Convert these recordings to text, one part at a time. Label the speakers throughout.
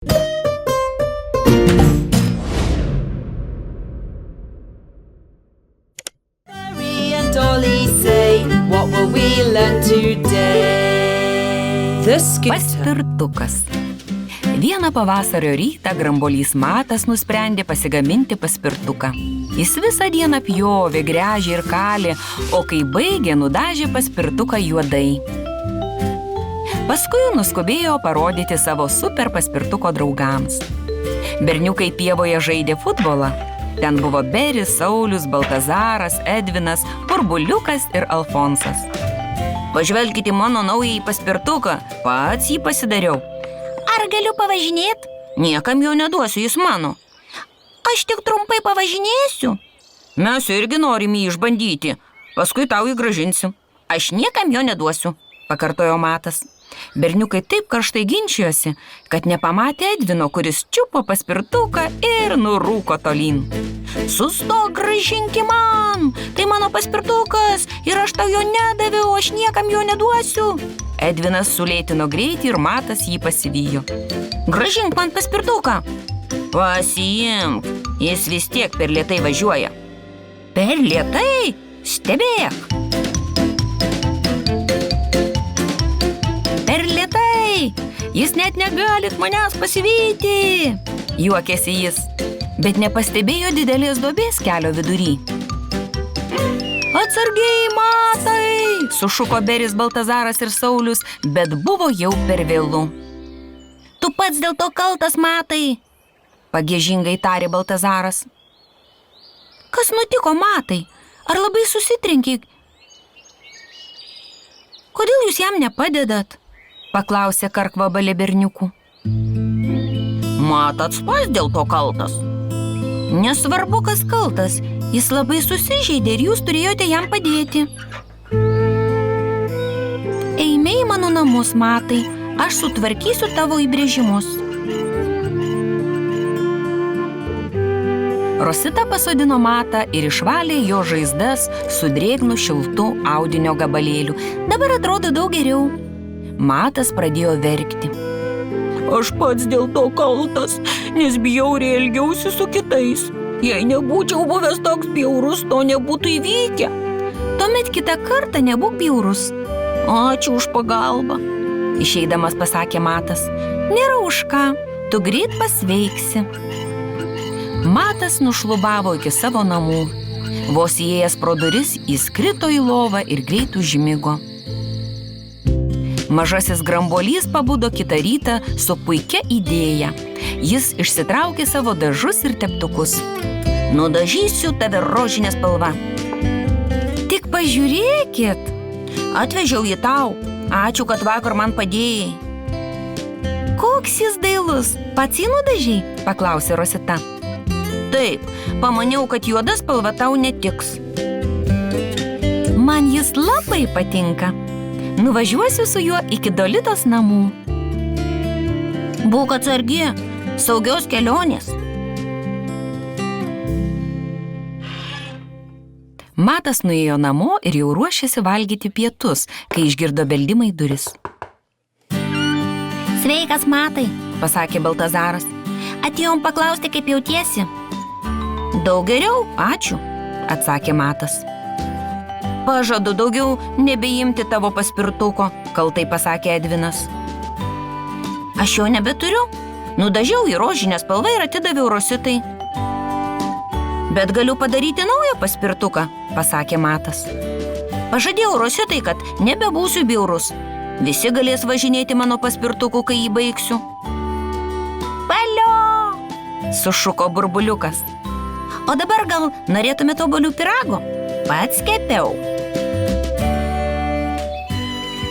Speaker 1: Mary and Dolly say, what will we learn today? The scooter.
Speaker 2: Paspirtukas. Vieną pavasario rytą grambolys Matas nusprendė pasigaminti paspirtuką. Jis visą dieną pjovė, gręžė ir kalė, o kai baigė, nudažė paspirtuką juodai. Paskui nuskubėjo parodyti savo super paspirtuko draugams. Berniukai pievoje žaidė futbolą. Ten buvo Beris, Saulius, Baltazaras, Edvinas, Burbuliukas ir Alfonsas. Pažvelkite mano naująjį paspirtuką, pats jį pasidariau.
Speaker 3: Ar galiu pavažinėti?
Speaker 2: Niekam jo neduosiu, jis mano.
Speaker 3: Aš tik trumpai pavažinėsiu.
Speaker 2: Mes irgi norim jį išbandyti, paskui tau jį grąžinsiu.
Speaker 3: Aš niekam jo neduosiu,
Speaker 2: pakartojo Matas. Berniukai taip karštai ginčijosi, kad nepamatė Edvino, kuris čiupo paspirtuką ir nurūko tolyn.
Speaker 3: Sustok, grąžinki man, tai mano paspirtukas ir aš tau jo nedaviau, aš niekam jo neduosiu.
Speaker 2: Edvinas sulėtino greitį ir Matas jį pasivijo.
Speaker 3: Grąžink man paspirtuką.
Speaker 2: Pasiimk, jis vis tiek per lėtai važiuoja.
Speaker 3: Per lėtai? Stebėk.
Speaker 2: Per lėtai, jis net negalit manęs pasivyti, juokėsi jis, bet nepastebėjo didelės duobės kelio vidury. Atsargiai, Matai, sušuko Beris, Baltazaras ir Saulius, bet buvo jau per vėlu.
Speaker 3: Tu pats dėl to kaltas, Matai,
Speaker 2: pagiežingai tarė Baltazaras.
Speaker 3: Kas nutiko, Matai? Ar labai susitrenkė?
Speaker 2: Kodėl jūs jam nepadedat? Paklausė karkvabalė berniukų.
Speaker 3: Matas pats dėl to kaltas.
Speaker 2: Nesvarbu, kas kaltas, jis labai susižeidė ir jūs turėjote jam padėti.
Speaker 3: Eime į mano namus, Matai, aš sutvarkysiu tavo įbrėžimus.
Speaker 2: Rosita pasodino Matą ir išvalė jo žaizdas su drėgnu šiltu audinio gabalėliu. Dabar atrodo daug geriau. Matas pradėjo verkti.
Speaker 4: Aš pats dėl to kaltas, nes bjauriai elgiausi su kitais. Jei nebūčiau buvęs toks bjaurus, to nebūtų įvykę.
Speaker 2: Tuomet kitą kartą nebūk bjaurus.
Speaker 4: Ačiū už pagalbą,
Speaker 2: išeidamas pasakė Matas. Nėra už ką, tu greit pasveiksi. Matas nušlubavo iki savo namų. Vos įėjęs pro duris, jis krito į lovą ir greit užmigo. Mažasis grambolys pabudo kitą rytą su puikia idėja. Jis išsitraukė savo dažus ir teptukus.
Speaker 3: Nudažysiu tave rožinė spalva.
Speaker 2: Tik pažiūrėkit.
Speaker 3: Atvežiau jį tau. Ačiū, kad vakar man padėjai.
Speaker 2: Koks jis dailus. Pats jį nudažei? Paklausė Rosita.
Speaker 3: Taip, pamaniau, kad juoda spalva tau netiks.
Speaker 2: Man jis labai patinka. Nuvažiuosiu su juo iki Dolitos namų.
Speaker 3: Būk atsargi, saugios kelionės.
Speaker 2: Matas nuėjo namo ir jau ruošėsi valgyti pietus, kai išgirdo beldimą į duris.
Speaker 3: Sveikas, Matai,
Speaker 2: pasakė Baltazaras.
Speaker 3: Atėjom paklausti, kaip jautiesi.
Speaker 2: Daug geriau, ačiū, atsakė Matas. Pažadu daugiau nebeimti tavo paspirtuko, kaltai pasakė Edvinas.
Speaker 3: Aš jo nebeturiu. Nudažiau į rožinę spalvą ir atidaviau Rositai.
Speaker 2: Bet galiu padaryti naują paspirtuką, pasakė Matas.
Speaker 3: Pažadėjau Rositai, kad nebebūsiu bjaurus.
Speaker 2: Visi galės važinėti mano paspirtuku, kai jį baigsiu.
Speaker 3: Valio!
Speaker 2: Sušuko Burbuliukas.
Speaker 3: O dabar gal norėtumėte obuolių pyrago? Pats kepiau.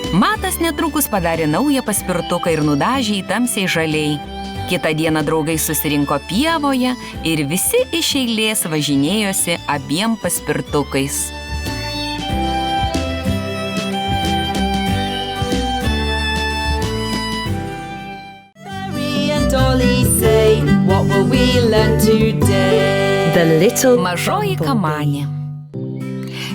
Speaker 2: Matas netrukus padarė naują paspirtuką ir nudažė į tamsiai žaliai. Kitą dieną draugai susirinko pievoje ir visi iš eilės važinėjosi abiem paspirtukais.
Speaker 1: Mary and Dolly say, what will we learn today?
Speaker 2: Mažoji kamanė.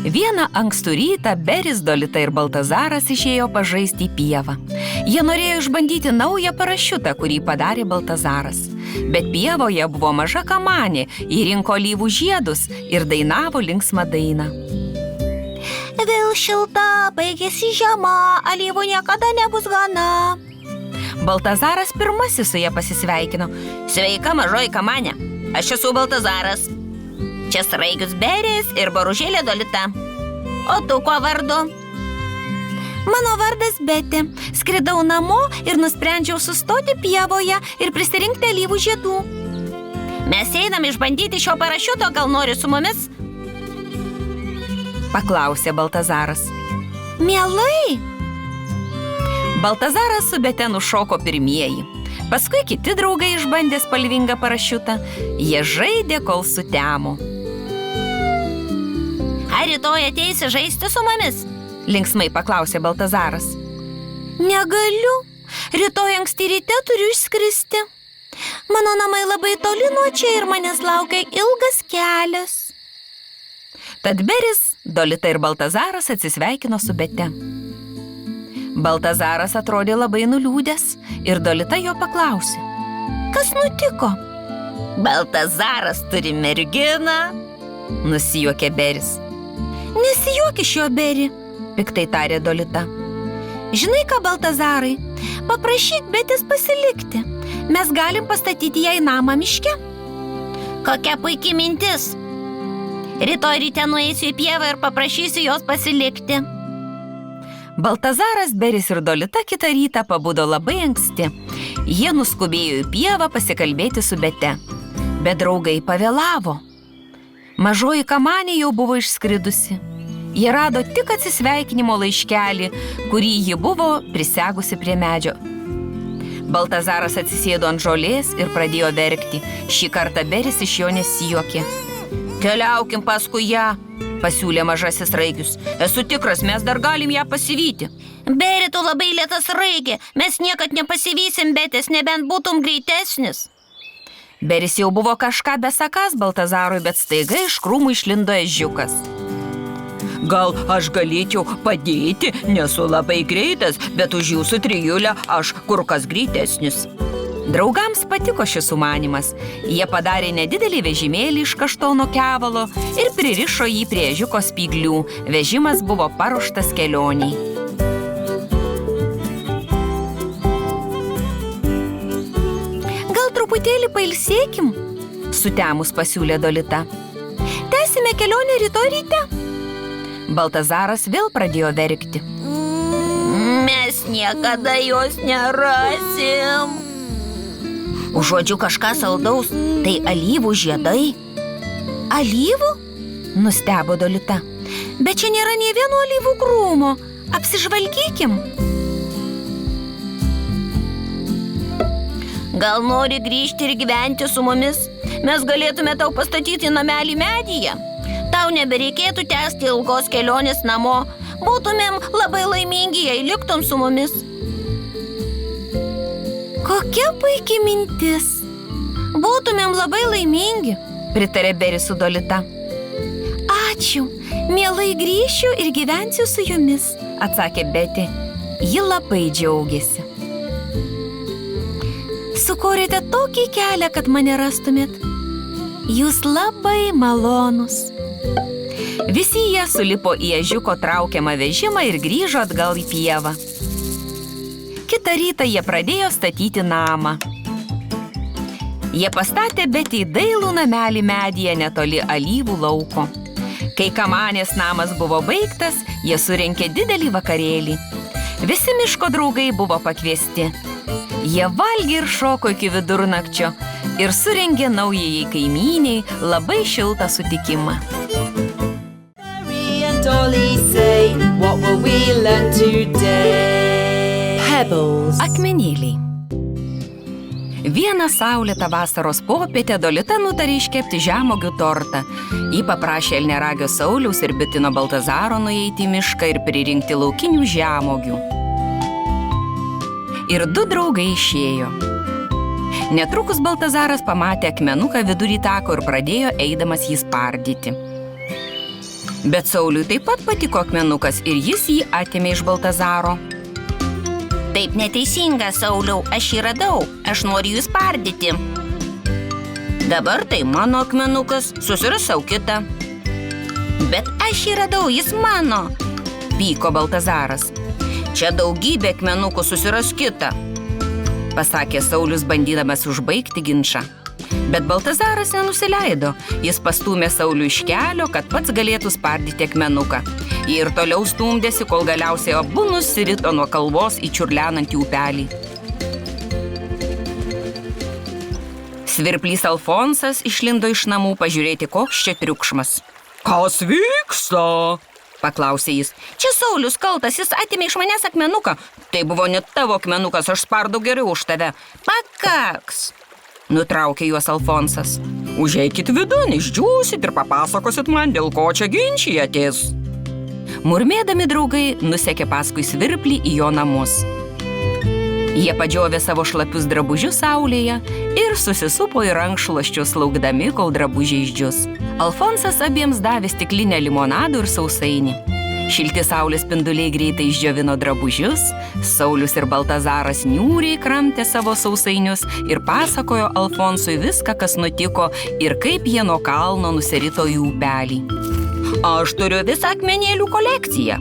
Speaker 2: Vieną ankstų rytą Beris, Dolita ir Baltazaras išėjo pažaisti į pievą. Jie norėjo išbandyti naują parašiutą, kurį padarė Baltazaras. Bet pievoje buvo maža kamanė, ji rinko alyvų žiedus ir dainavo linksmą dainą.
Speaker 3: Vėl šilta, baigėsi žiema, alyvų niekada nebus gana.
Speaker 2: Baltazaras pirmasis su ja pasisveikino.
Speaker 3: Sveika, mažoji kamanė, aš esu Baltazaras. Čia sraigius Beris ir boružėlė Dolita. O tu kuo vardu?
Speaker 5: Mano vardas Betė. Skridau namo ir nusprendžiau sustoti pievoje ir prisirinkti alyvų žiedų.
Speaker 3: Mes einam išbandyti šio parašiuto, gal nori su mumis?
Speaker 2: Paklausė Baltazaras.
Speaker 5: Mielai!
Speaker 2: Baltazaras su Bete nušoko pirmieji. Paskui kiti draugai išbandė spalvingą parašiutą. Jie žaidė, kol sutemo.
Speaker 3: Ar rytoj ateisi žaisti su mumis?
Speaker 2: Linksmai paklausė Baltazaras.
Speaker 5: Negaliu. Rytoj anksti ryte turiu išskristi. Mano namai labai toli nuo čia ir manęs laukia ilgas kelias.
Speaker 2: Tad Beris, Dolita ir Baltazaras atsisveikino su Bete. Baltazaras atrodė labai nuliūdęs ir Dolita jo paklausė.
Speaker 5: Kas nutiko?
Speaker 3: Baltazaras turi merginą.
Speaker 2: Nusijuokė Beris.
Speaker 5: Nesijuok iš jo, Beri,
Speaker 2: piktai tarė Dolita.
Speaker 5: Žinai ką, Baltazarai, paprašyk Betės pasilikti. Mes galim pastatyti jai namą miške.
Speaker 3: Kokia puikia mintis. Rytoj ryte nueisiu į pievą ir paprašysiu jos pasilikti.
Speaker 2: Baltazaras, Beris ir Dolita kitą rytą pabudo labai anksti. Jie nuskubėjo į pievą pasikalbėti su Bete. Bet draugai pavėlavo. Mažoji kamanė jau buvo išskridusi. Jie rado tik atsisveikinimo laiškelį, kurį ji buvo prisegusi prie medžio. Baltazaras atsisėdo ant žolės ir pradėjo verkti. Šį kartą Beris iš jo nesijuokė. Keliaukim paskui ją, pasiūlė mažasis raigius. Esu tikras, mes dar galim ją pasivyti.
Speaker 3: Beri, tu labai lėtas raigi. Mes niekad nepasivysim Betės, nebent būtum greitesnis.
Speaker 2: Beris jau buvo kažką besakąs Baltazarui, bet staiga iš krūmų išlindo ežiukas.
Speaker 4: Gal aš galėčiau padėti, nesu labai greitas, bet už jūsų trijulę aš kur kas greitesnis.
Speaker 2: Draugams patiko šis sumanymas. Jie padarė nedidelį vežimėlį iš kaštono kevalo ir pririšo jį prie ežiuko spyglių. Vežimas buvo paruoštas kelioniai.
Speaker 5: Gal truputėlį pailsėkim?
Speaker 2: Sutemus pasiūlė Dolita.
Speaker 5: Tęsime kelionę rytoj ryte.
Speaker 2: Baltazaras vėl pradėjo verkti.
Speaker 3: Mes niekada jos nerasim.
Speaker 5: Užuodžiu kažką saldaus, tai alyvų žiedai. Alyvų?
Speaker 2: Nustebo Dolita.
Speaker 5: Bet čia nėra nė vieno alyvų krūmo. Apsižvalgykim.
Speaker 3: Gal nori grįžti ir gyventi su mumis? Mes galėtume tau pastatyti namelį medyje. Tau nebereikėtų tęsti ilgos kelionės namo. Būtumėm labai laimingi, jei liktum su mumis.
Speaker 5: Kokia puikia mintis.
Speaker 3: Būtumėm labai laimingi,
Speaker 2: pritarė Beris su Dolita.
Speaker 5: Ačiū. Mielai grįšiu ir gyvensiu su jumis,
Speaker 2: atsakė Betė. Ji labai džiaugiasi.
Speaker 5: Sukūrėte tokį kelią, kad mane rastumėt. Jūs labai malonus.
Speaker 2: Visi jie sulipo į ežiuko traukiamą vežimą ir grįžo atgal į pievą. Kitą rytą jie pradėjo statyti namą. Jie pastatė Betei dailų namelį medyje netoli alyvų lauko. Kai kamanės namas buvo baigtas, jie surengė didelį vakarėlį. Visi miško draugai buvo pakviesti. Jie valgė ir šoko iki vidurnakčio ir surengė naujajai kaimyniai labai šiltą sutikimą.
Speaker 1: Dolly say, what will we learn today? Pebbles.
Speaker 2: Akmenėliai. Vieną saulėtą vasaros popietę Dolita nutarė iškepti žemuogių tortą. Ji paprašė elniaragio Sauliaus ir bitino Baltazaro nueiti į mišką ir pririnkti laukinių žemuogių. Ir du draugai išėjo. Netrukus Baltazaras pamatė akmenuką vidury tako ir pradėjo eidamas jį spardyti. Bet Sauliui taip pat patiko akmenukas ir jis jį atėmė iš Baltazaro.
Speaker 3: Taip neteisinga, Sauliau, aš jį radau. Aš noriu jį spardyti. Dabar tai mano akmenukas, susirasau kitą. Bet aš jį radau, jis mano. Pyko Baltazaras. Čia daugybė akmenukų, susiras kitą. Pasakė Saulius, bandydamas užbaigti ginčą. Bet Baltazaras nenusileido. Jis pastūmė Saulių iš kelio, kad pats galėtų spardyti akmenuką. Jie ir toliau stumdėsi, kol galiausiai abu nusirito nuo kalvos į čiurlenantį upelį. Svirplys Alfonsas išlindo iš namų pažiūrėti, koks čia triukšmas.
Speaker 4: Kas vyksta?
Speaker 2: Paklausė jis. Čia Saulius kaltas, jis atėmė iš manęs akmenuką. Tai buvo net tavo akmenukas, aš spardau geriau už tave. Pakaks. Nutraukė juos Alfonsas.
Speaker 4: Užeikit vidun, išdžiūsit ir papasakosit man, dėl ko čia ginčijatės.
Speaker 2: Murmėdami draugai nusekė paskui Svirplį į jo namus. Jie padžiovė savo šlapius drabužius saulėje ir susisupo į rankšluosčius, laukdami, kol drabužiai išdžius. Alfonsas abiems davė stiklinę limonadų ir sausainį. Šilti saulės spinduliai greitai išdžiovino drabužius, Saulius ir Baltazaras niūriai kramtė savo sausainius ir pasakojo Alfonsui viską, kas nutiko ir kaip jie nuo kalno nusirito į upelį.
Speaker 3: Aš turiu visą akmenėlių kolekciją.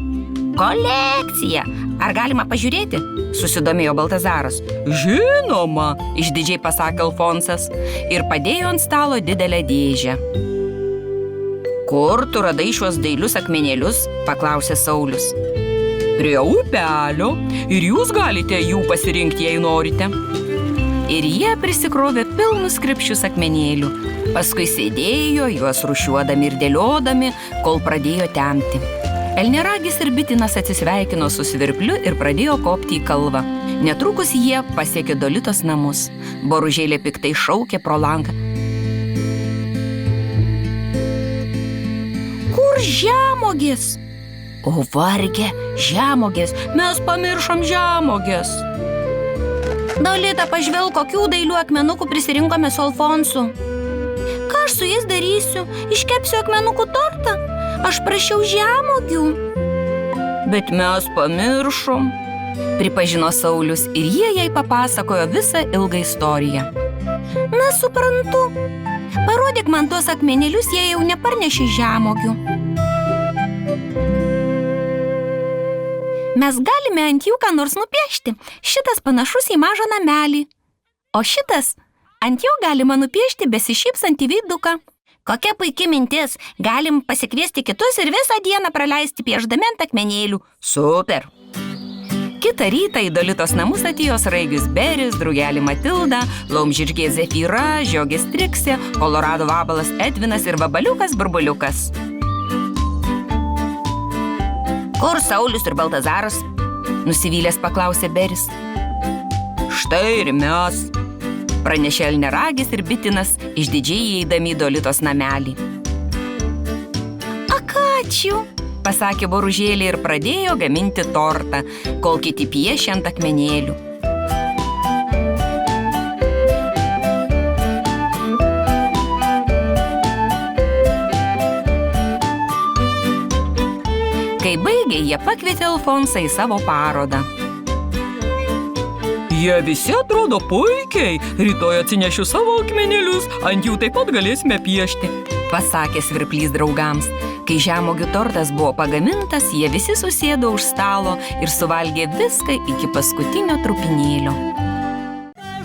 Speaker 3: Kolekcija! Ar galima pažiūrėti?
Speaker 2: Susidomėjo Baltazaras.
Speaker 4: Žinoma,
Speaker 2: Išdidžiai pasakė Alfonsas ir padėjo ant stalo didelę dėžę. Kur tu radai šiuos dailius akmenėlius? Paklausė Saulius.
Speaker 4: Prie upelio ir jūs galite jų pasirinkti, jei norite.
Speaker 2: Ir jie prisikrovė pilnus krepšius akmenėlių. Paskui sėdėjo, juos rūšiuodami ir dėliodami, kol pradėjo temti. Elniaragis ir Bitinas atsisveikino su Svirpliu ir pradėjo kopti į kalvą. Netrukus jie pasiekė Dolitos namus. Boružėlė piktai šaukė pro langą.
Speaker 3: Kur žemuogės?
Speaker 2: O varge, žemuogės, mes pamiršom žemuogės.
Speaker 3: Dolita, pažvelk, kokių dailių akmenukų prisirinkome su Alfonsu. Ką aš su jais darysiu? Iškepsiu akmenukų tortą? Aš prašiau žemuogių.
Speaker 2: Bet mes pamiršom, pripažino Saulius ir jie jai papasakojo visą ilgą istoriją.
Speaker 3: Na, suprantu. Parodyk man tuos akmenėlius, jie jau neparnešė žemuogių. Mes galime ant jų ką nors nupiešti. Šitas panašus į mažą namelį. O šitas, ant jo galima nupiešti besišypsantį veiduką. Kokia puikia mintis. Galim pasikviesti kitus ir visą dieną praleisti piešdami ant akmenėlių.
Speaker 2: Super. Kitą rytą į Dolitos namus atėjo sraigis Beris, drugelį Matilda, laumžirgė Zefyra, žiogė Striksė, kolorado vabalas Edvinas ir vabaliukas Burbuliukas.
Speaker 3: Kur Saulius ir Baltazaras?
Speaker 2: Nusivylęs paklausė Beris.
Speaker 4: Štai ir mes,
Speaker 2: pranešė Elniaragis ir Bitinas, išdidžiai įeidami į Dolitos namelį.
Speaker 3: Ak, ačiū,
Speaker 2: pasakė Boružėlė ir pradėjo gaminti tortą, kol kiti piešė ant akmenėlių. Kai baigė, jie pakvietė Alfonsą į savo parodą.
Speaker 4: jie visi atrodo puikiai. Rytoj atsinešiu savo akmenėlius, ant jų taip pat galėsime piešti,
Speaker 2: pasakė Svirplys draugams. Kai žemuogių tortas buvo pagamintas, jie visi susėdo už stalo ir suvalgė viską iki paskutinio trupinėlio.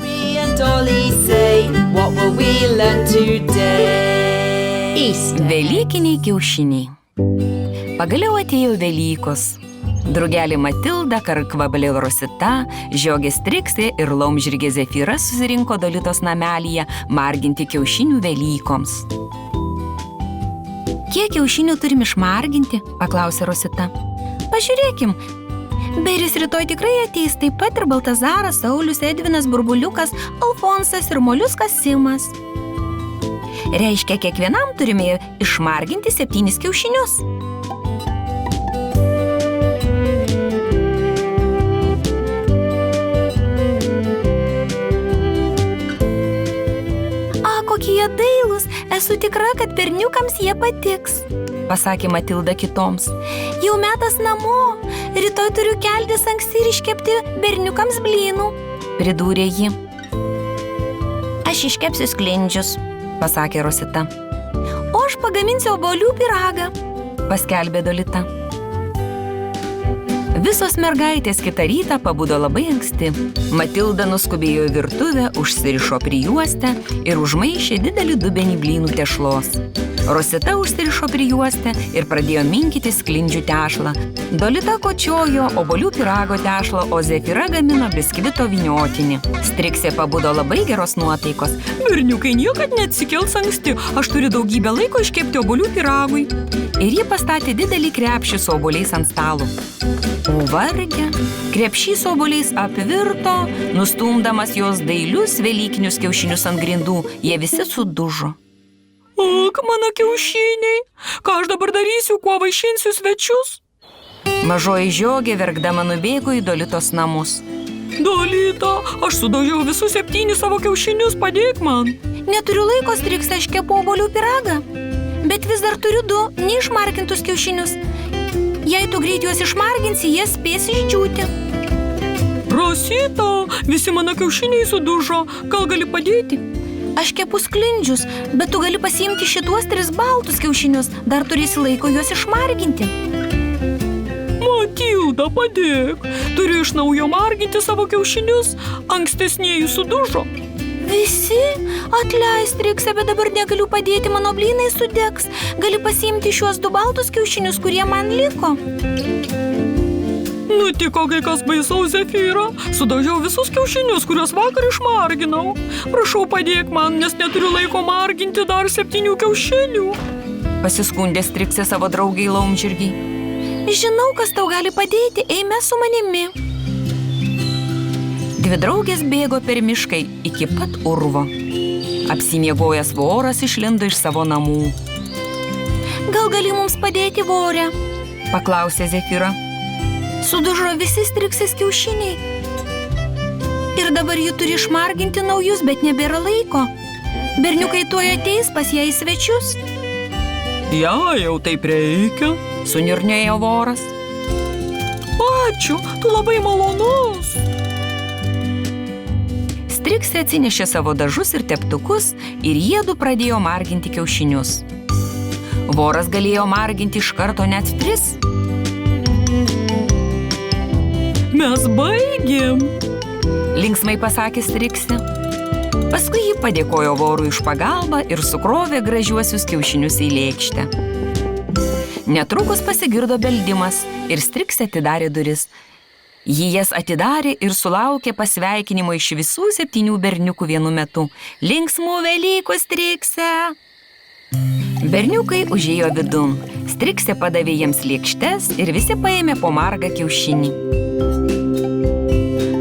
Speaker 1: Mary and Dolly say, what will we learn today? Easter.
Speaker 2: Velykiniai kiaušiniai. Pagaliau atėjo Velykos. Drugelė Matilda, karkvabalė Rosita, žiogė Striksė ir laumžirgė Zefyra susirinko Dolitos namelyje marginti kiaušinių Velykoms. Kiek kiaušinių turim išmarginti? Paklausė Rosita.
Speaker 3: Pažiūrėkim. Beris rytoj tikrai ateis, taip pat ir Baltazaras, Saulius, Edvinas, Burbuliukas, Alfonsas ir Moliuskas Simas.
Speaker 2: Reiškia, kiekvienam turime išmarginti 7 kiaušinius.
Speaker 3: Kokie jie dailūs,
Speaker 5: Esu tikra, kad berniukams jie patiks.
Speaker 2: Pasakė Matilda kitoms.
Speaker 5: Jau metas namo. Rytoj turiu keltis anksti ir iškepti berniukams blynų.
Speaker 2: Pridūrė ji.
Speaker 3: Aš iškepsiu sklindžius.
Speaker 2: Pasakė Rosita.
Speaker 5: O aš pagaminsiu obuolių pyragą.
Speaker 2: Paskelbė Dolita. Visos mergaitės kitą rytą pabudo labai anksti. Matilda nuskubėjo į virtuvę, užsirišo prijuostę ir užmaišė didelį dubenį blynų tešlos. Rosita užsirišo prijuostę ir pradėjo minkyti sklindžių tešlą. Dolita kočiojo obuolių pyrago tešlą, o Zefira gamino biskvito vyniotinį. Striksė pabudo labai geros nuotaikos.
Speaker 4: Berniukai niekad neatsikels anksti, aš turiu daugybę laiko iškepti obuolių pyragui.
Speaker 2: Ir ji pastatė didelį krepšį su obuoliais ant stalo. O varge, krepšys su obuoliais apvirto, nustumdamas jos dailius velykinius kiaušinius ant grindų, jie visi sudužo.
Speaker 4: Ak, mano kiaušiniai, ką aš dabar darysiu, kuo vaišinsiu svečius?
Speaker 2: Mažoji žiogė verkdama nubėgo į Dolitos namus.
Speaker 4: Dolita, aš sudaužiau visus 7 savo kiaušinius, padėk man.
Speaker 5: Neturiu laiko, Striksai, aš kepu obuolių pyragą. Bet vis dar turiu 2 neišmargintus kiaušinius. Jei tu greit juos išmarginsi, jie spės išdžiūti.
Speaker 4: Rosita, visi mano kiaušiniai sudužo, gal gali padėti?
Speaker 5: Aš kepu sklindžius, bet tu gali pasiimti šituos 3 baltus kiaušinius. Dar turėsi laiko juos išmarginti.
Speaker 4: Matilda, padėk. Turiu iš naujo marginti savo kiaušinius, ankstesnieji sudužo.
Speaker 5: Visi? Atleisk, Striksai, bet dabar negaliu padėti, mano blynai sudegs. Gali pasiimti šiuos 2 baltus kiaušinius, kurie man liko.
Speaker 4: Nutiko kai kas baisaus, Zefira. Sudaužiau visus kiaušinius, kuriuos vakar išmarginau. Prašau, padėk man, nes neturiu laiko marginti dar 7 kiaušinių.
Speaker 2: Pasiskundė Striksė savo draugiai laumžirgiai.
Speaker 5: Žinau, kas tau gali padėti, eime su manimi.
Speaker 2: 2 draugės bėgo per miškai iki pat urvo. Apsimiegojęs voras išlindo iš savo namų.
Speaker 5: Gal gali mums padėti, vorė?
Speaker 2: Paklausė Zefira.
Speaker 5: Sudužo visi Striksės kiaušiniai. Ir dabar ji turi išmarginti naujus, bet nebėra laiko. Berniukai tuoj ateis pas ją į svečius.
Speaker 4: Ja, jau taip reikia.
Speaker 2: Suniurnėjo voras.
Speaker 4: Ačiū, tu labai malonus.
Speaker 2: Striksė atsinešė savo dažus ir teptukus ir jiedu pradėjo marginti kiaušinius. Voras galėjo marginti iš karto net 3.
Speaker 4: Mes baigėm.
Speaker 2: Linksmai pasakė Striksė. Paskui ji padėkojo vorui už pagalbą ir sukrovė gražiuosius kiaušinius į lėkštę. Netrukus pasigirdo beldimas ir Striksė atidarė duris. Ji jas atidarė ir sulaukė pasveikinimo iš visų 7 berniukų vienu metu. Linksmų Velykų, Striksė! Berniukai užėjo vidun. Striksė padavė jiems lėkštes ir visi paėmė po margą kiaušinį.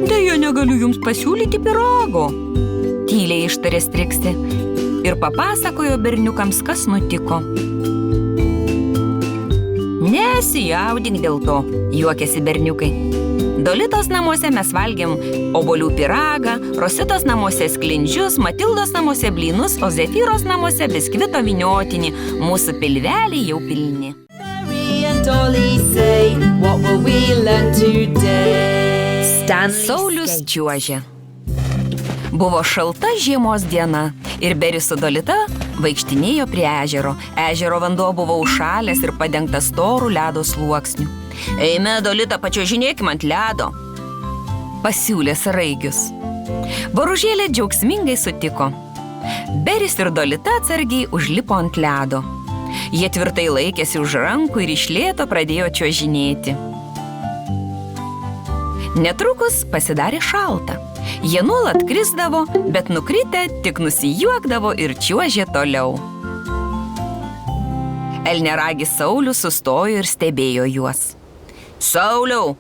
Speaker 4: Deja, negaliu jums pasiūlyti pyrago.
Speaker 2: Tyliai ištarė Striksė ir papasakojo berniukams, kas nutiko. Nesijaudink dėl to, juokėsi berniukai. Dolitos namuose mes valgėm obuolių pyragą, Rositos namuose sklindžius, Matildos namuose blynus, o Zefyros namuose biskvito vyniotinį. Mūsų pilveliai jau pilni.
Speaker 1: Mary and Dolly say, what will we learn today?
Speaker 2: Saulius čiuožė. Buvo šalta žiemos diena ir Beris su Dolita vaikštinėjo prie ežero. Ežero vanduo buvo užšalęs ir padengtas storų ledo sluoksniu.
Speaker 3: Eime, Dolita, pačiuožinėkim ant ledo.
Speaker 2: Pasiūlė Sraigius. Boružėlė džiaugsmingai sutiko. Beris ir Dolita atsargiai užlipo ant ledo. Jie tvirtai laikėsi už rankų ir iš lėto pradėjo čiuožinėti. Netrukus pasidarė šalta. Jie nuolat krisdavo, bet nukritę tik nusijuokdavo ir čiuožė toliau. Elniaragis Saulius sustojo ir stebėjo juos.
Speaker 3: Sauliau,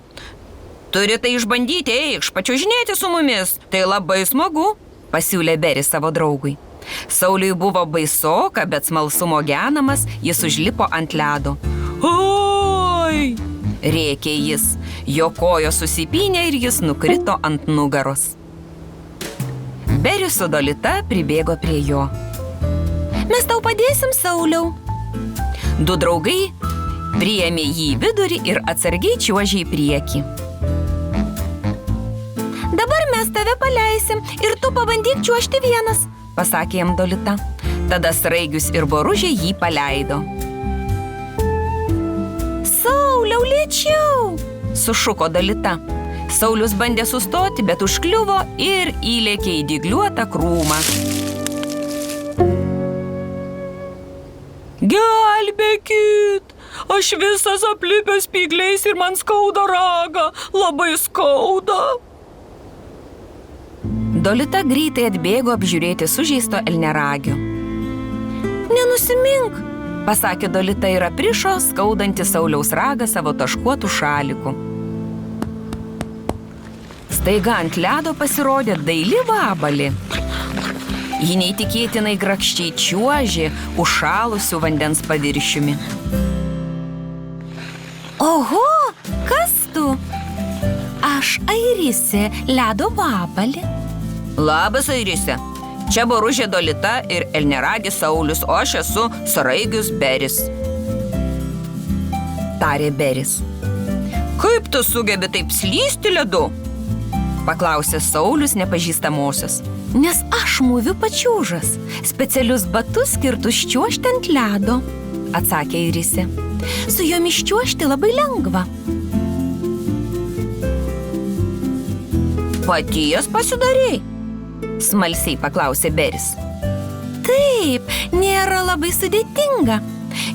Speaker 3: turi tai išbandyti, eikš, pačiuožinėti su mumis. Tai labai smagu,
Speaker 2: pasiūlė Beris savo draugui. Sauliui buvo baisoka, bet smalsumo genamas, jis užlipo ant ledo.
Speaker 4: Oi!
Speaker 2: Rėkė jis. Jo kojos susipynė ir jis nukrito ant nugaros. Beris su Dolita pribėgo prie jo.
Speaker 5: Mes tau padėsim, Sauliau.
Speaker 2: Du draugai priėmė jį į vidurį ir atsargiai čiuožė į priekį.
Speaker 5: Dabar mes tave paleisim ir tu pabandyk čiuožti vienas,
Speaker 2: pasakė jam Dolita. Tada Sraigius ir Boružė jį paleido.
Speaker 5: Sauliau, lėčiau.
Speaker 2: Sušuko Dolita. Saulius bandė sustoti, bet užkliuvo ir įlėkė į dygliuotą krūmą.
Speaker 4: Gelbėkit! Aš visas aplipęs spygliais ir man skauda ragą. Labai skauda.
Speaker 2: Dolita greitai atbėgo apžiūrėti sužeisto elneragio.
Speaker 5: Nenusimink,
Speaker 2: Pasakė Dolita ir aprišo skaudantį Sauliaus ragą savo taškuotų šalikų. Staiga ant ledo pasirodė daili vabalė. Ji neįtikėtinai grakščiai čiuožė užšalusių vandens paviršiumi.
Speaker 5: Oho, kas tu? Aš Airisė, ledo vabalė.
Speaker 2: Labas, Airise. Čia Boružė Dolita ir elneragis Saulius, o aš esu Sraigius Beris. Tarė Beris. Kaip tu sugebi taip slysti ledu? Paklausė Saulius nepažįstamosios.
Speaker 5: Nes aš mūviu pačiūžas, specialius batus skirtus čiuožti ant ledo,
Speaker 2: atsakė Airisė.
Speaker 5: Su jomis čiuožti labai lengva.
Speaker 2: Pati jas pasidarei? Smalsiai paklausė Beris.
Speaker 5: Taip, nėra labai sudėtinga.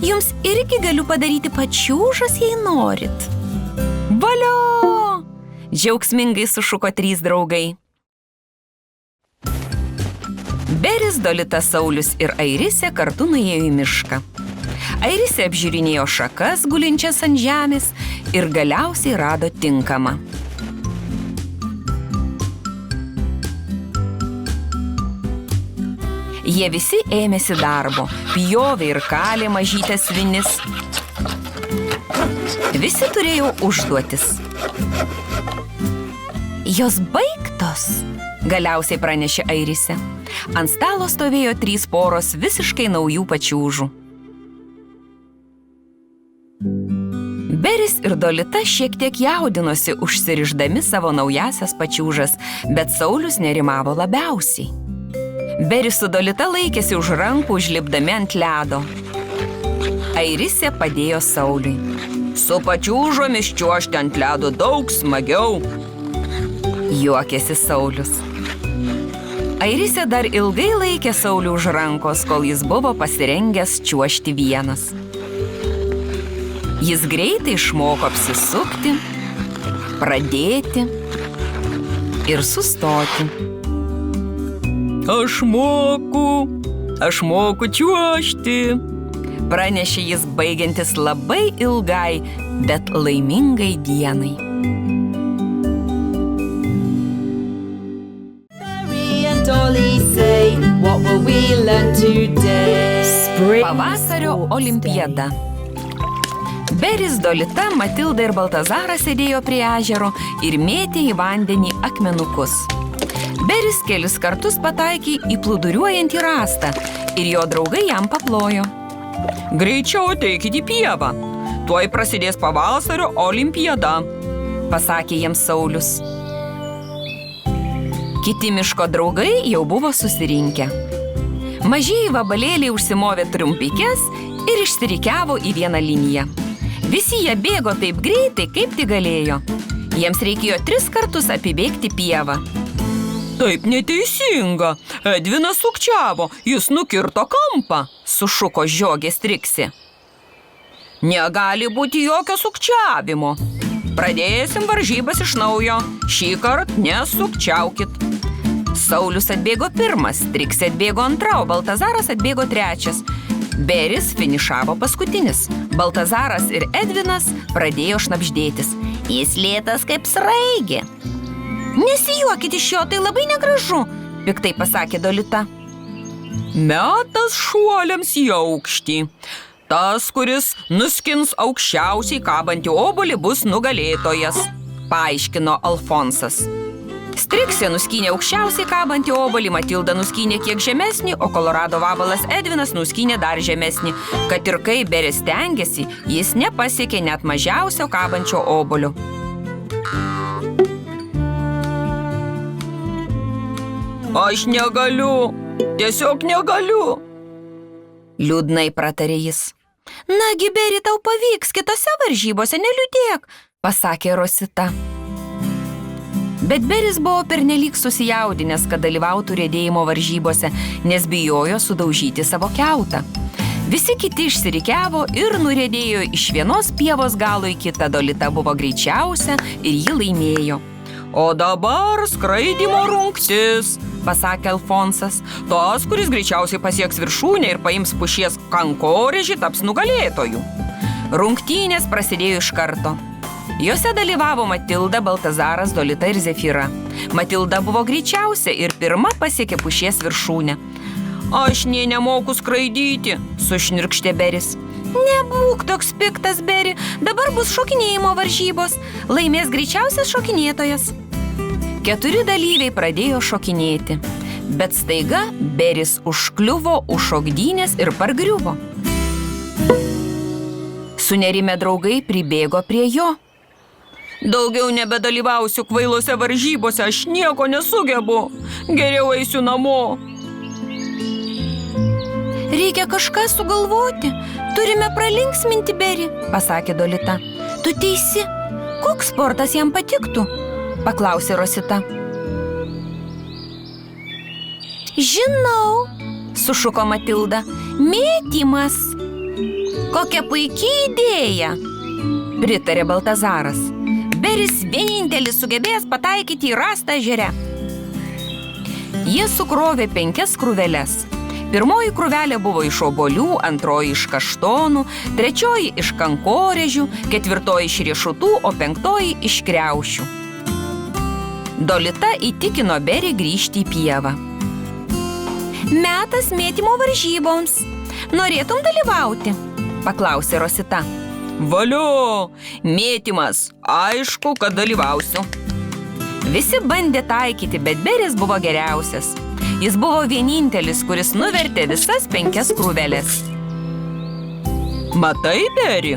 Speaker 5: Jums irgi galiu padaryti pačiūžas, jei norit.
Speaker 2: Valio! Džiaugsmingai sušuko 3 draugai. Beris, Dolita, Saulius ir Airisė kartu nuėjo į mišką. Airisė apžiūrinėjo šakas gulinčias ant žemės ir galiausiai rado tinkamą. Jie visi ėmėsi darbo, pjovė ir kalė mažytės vinis. Visi turėjo užduotis.
Speaker 5: Jos baigtos,
Speaker 2: galiausiai pranešė Airisė. Ant stalo stovėjo 3 poros visiškai naujų pačiūžų. Beris ir Dolita šiek tiek jaudinosi užsirišdami savo naujasias pačiūžas, bet Saulius nerimavo labiausiai. Beris su Dolita laikėsi už rankų, užlipdami ant ledo. Airisė padėjo Sauliui. Su pačiūžomis čiuožti ant ledo daug smagiau, juokėsi Saulius. Airisė dar ilgai laikė Saulių už rankos, kol jis buvo pasirengęs čiuožti vienas. Jis greitai išmoko apsisukti, pradėti ir sustoti.
Speaker 4: Aš moku čiuožti,
Speaker 2: pranešė jis baigiantis labai ilgai, bet laimingai dienai.
Speaker 1: Mary and Dolly say, what will we learn today?
Speaker 2: Pavasario olimpiada. Beris, Dolita, Matilda ir Baltazaras sėdėjo prie ežero ir mėtė į vandenį akmenukus. Beris kelis kartus pataikė į plūduriuojantį rąstą ir jo draugai jam paplojo.
Speaker 4: Greičiau ateikit į pievą. Tuoj prasidės pavasario olimpiada,
Speaker 2: pasakė jiems Saulius. Kiti miško draugai jau buvo susirinkę. Mažieji vabalėliai užsimovė trumpikes ir išsirikiavo į vieną liniją. Visi jie bėgo taip greitai, kaip tik galėjo. Jiems reikėjo 3 kartus apibėgti pievą.
Speaker 4: Taip neteisinga. Edvinas sukčiavo, jis nukirto kampą,
Speaker 2: sušuko žiogės Triksi.
Speaker 4: Negali būti jokio sukčiavimo. Pradėsim varžybas iš naujo. Šįkart nesukčiaukit.
Speaker 2: Saulius atbėgo pirmas, Triksi atbėgo antra, o Baltazaras atbėgo trečias. Beris finišavo paskutinis. Baltazaras ir Edvinas pradėjo šnabždėtis.
Speaker 3: Jis lėtas kaip sraigė.
Speaker 5: Nesijuokit iš jo, tai labai negražu,
Speaker 2: piktai pasakė Dolita.
Speaker 4: Metas šuoliams į aukštį. Tas, kuris nuskins aukščiausiai kabantį obuolį, bus nugalėtojas,
Speaker 2: paaiškino Alfonsas. Striksė nuskynė aukščiausiai kabantį obuolį, Matilda nuskynė kiek žemesnį, o Kolorado vabalas Edvinas nuskynė dar žemesnį. Kad ir kaip Beris stengėsi, jis nepasiekė net mažiausio kabančio obuolio.
Speaker 4: Aš negaliu, tiesiog negaliu.
Speaker 2: Liūdnai pratarė jis.
Speaker 5: Nagi, Beri, tau pavyks, kitose varžybose neliūdėk,
Speaker 2: pasakė Rosita. Bet Beris buvo pernelyg susijaudinęs, kad dalyvautų riedėjimo varžybose, nes bijojo sudaužyti savo kiautą. Visi kiti išsirikiavo ir nuriedėjo iš vienos pievos galo į kitą. Dolita buvo greičiausia ir ji laimėjo.
Speaker 4: O dabar skraidymo rungtis,
Speaker 2: pasakė Alfonsas.
Speaker 4: tas, kuris greičiausiai pasieks viršūnę ir paims pušies kankorėžį, taps nugalėtoju.
Speaker 2: Rungtynės prasidėjo iš karto. Jose dalyvavo Matilda, Baltazaras, Dolita ir Zefira. Matilda buvo greičiausia ir pirma pasiekė pušies viršūnę.
Speaker 4: Aš nė nemoku skraidyti,
Speaker 2: sušnirkštė Beris.
Speaker 5: Nebūk toks piktas, Beri, dabar bus šokinėjimo varžybos. Laimės greičiausias šokinėtojas.
Speaker 2: 4 dalyviai pradėjo šokinėti, bet staiga Beris užkliuvo už šokdynės ir pargriuvo. Sunerimę draugai pribėgo prie jo.
Speaker 4: Daugiau nebedalyvausiu kvailose varžybose, aš nieko nesugebu. Geriau eisiu namo.
Speaker 5: Reikia kažką sugalvoti. Turime pralinksminti Beri,
Speaker 2: pasakė Dolita.
Speaker 5: Tu teisi. Koks sportas jam patiktų?
Speaker 2: Paklausė Rosita.
Speaker 5: Žinau,
Speaker 2: sušuko Matilda.
Speaker 5: Mėtymas.
Speaker 3: Kokia puikiai idėja,
Speaker 2: pritarė Baltazaras.
Speaker 3: Beris vienintelis sugebės pataikyti į rastą ežere.
Speaker 2: Jie sukrovė 5 krūveles. Pirmoji krūvelė buvo iš obuolių, antroji iš kaštonų, trečioji iš kankorėžių, 4 iš riešutų, o 5 iš kriaušių. Dolita įtikino Berį grįžti į pievą.
Speaker 5: Metas mėtymo varžyboms. Norėtum dalyvauti?
Speaker 2: Paklausė Rosita.
Speaker 4: Valio, mėtymas, aišku, kad dalyvausiu.
Speaker 2: Visi bandė taikyti, bet Beris buvo geriausias. Jis buvo vienintelis, kuris nuvertė visas 5 krūveles.
Speaker 4: Matai, Beri,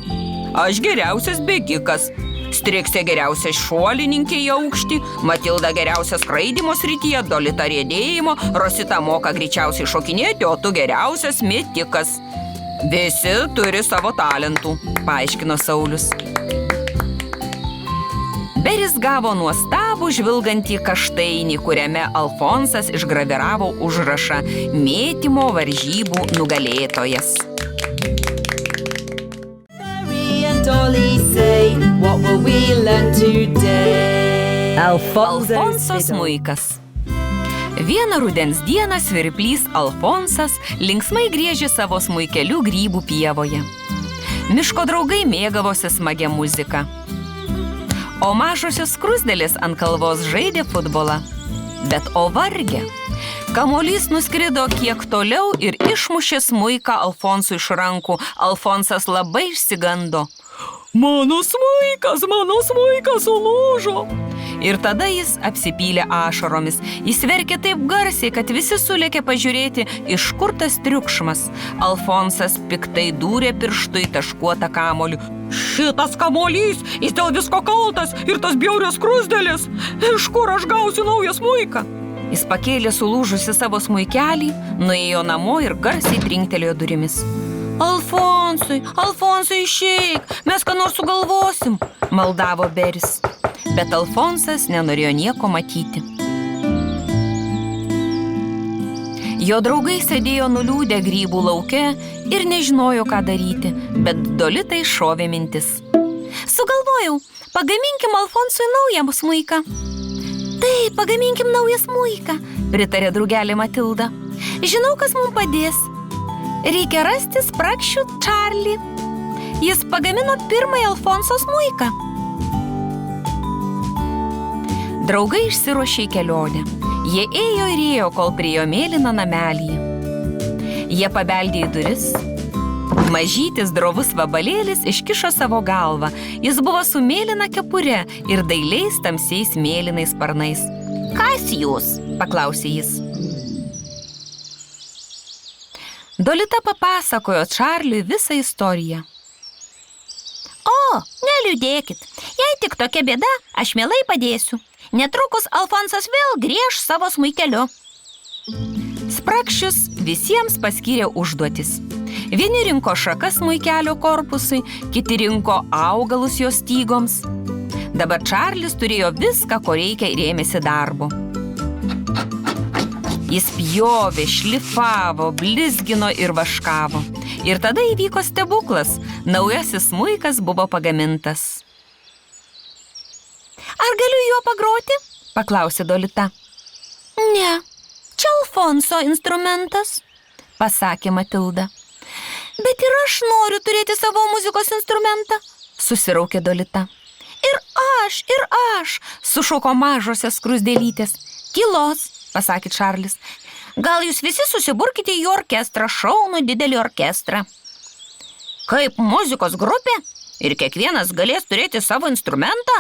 Speaker 4: aš geriausias bėgikas. Striksė geriausias šuolininkė į aukštį, Matilda geriausias skraidymo srityje, Dolita riedėjimo, Rosita moka greičiausiai šokinėti, o tu geriausias mėtikas. Visi turi savo talentų, paaiškino Saulius.
Speaker 2: Beris gavo nuostabų žvilgantį kaštainį, kuriame Alfonsas išgraviravo užrašą mėtymo varžybų nugalėtojas.
Speaker 1: Mary and Dolly say, what will we learn today?
Speaker 2: Alfonso smuikas. Vieną rudens dieną svirplys Alfonsas linksmai griežė savo smuikeliu grybų pievoje. Miško draugai mėgavosi smagią muziką. O mažosios skruzdėlės ant kalvos žaidė futbolą. Bet o varge. Kamuolys nuskrido kiek toliau ir išmušė smuiką Alfonsui iš rankų. Alfonsas labai išsigando.
Speaker 4: Mano smuikas sulūžo.
Speaker 2: Ir tada jis apsipylė ašaromis. Jis verkė taip garsiai, kad visi sulėkė pažiūrėti, iš kur tas triukšmas. Alfonsas piktai dūrė pirštu į taškuotą kamuolį.
Speaker 4: Šitas kamuolys, jis dėl visko kaltas ir tas bjaurios skruzdėlės. Iš kur aš gausiu naują smuiką?
Speaker 2: Jis pakėlė sulūžusi savo smuikelį, nuėjo namo ir garsiai trinktelėjo durimis.
Speaker 5: Alfonsai, išeik, mes ką nors sugalvosim,
Speaker 2: maldavo Beris. Bet Alfonsas nenorėjo nieko matyti. Jo draugai sėdėjo nuliūdę grybų lauke ir nežinojo, ką daryti, bet Dolitai šovė mintis.
Speaker 5: Sugalvojau, pagaminkim Alfonsui naują smuiką. Taip, pagaminkim naują smuiką,
Speaker 2: pritarė draugelė Matilda.
Speaker 5: Žinau, kas mums padės. Reikia rasti spragšių Čarlį. Jis pagamino pirmąjį Alfonso smuiką.
Speaker 2: Draugai išsiruošė į kelionę. Jie ėjo ir ėjo, kol priėjo mėlyną namelį. Jie pabeldė į duris. Mažytis drovus vabalėlis iškišo savo galvą. Jis buvo su mėlyna kepure ir dailiais tamsiais mėlynais sparnais.
Speaker 3: Kas jūs?
Speaker 2: Paklausė jis. Dolita papasakojo Čarliui visą istoriją.
Speaker 3: O, neliūdėkit. Jei tik tokia bėda, aš mielai padėsiu. Netrukus Alfonsas vėl griež savo smuikeliu.
Speaker 2: Spragšius visiems paskyrė užduotis. Vieni rinko šakas smuikelio korpusui, kiti rinko augalus jos stygoms. Dabar Čarlis turėjo viską, ko reikia ir ėmėsi darbo. Jis pjovė, šlifavo, blizgino ir vaškavo. Ir tada įvyko stebuklas. Naujasis smuikas buvo pagamintas.
Speaker 5: Ar galiu juo pagroti?
Speaker 2: Paklausė Dolita.
Speaker 5: Ne, čia Alfonso instrumentas,
Speaker 2: Pasakė Matilda.
Speaker 5: bet ir aš noriu turėti savo muzikos instrumentą.
Speaker 2: Susiraukė Dolita.
Speaker 5: Ir aš,
Speaker 2: Sušuko mažosios skruzdėlytės.
Speaker 5: tylos.
Speaker 2: Pasakė Čarlis.
Speaker 3: Gal jūs visi susiburkite į orkestrą, šaunų didelį orkestrą. Kaip muzikos grupė? Ir kiekvienas galės turėti savo instrumentą?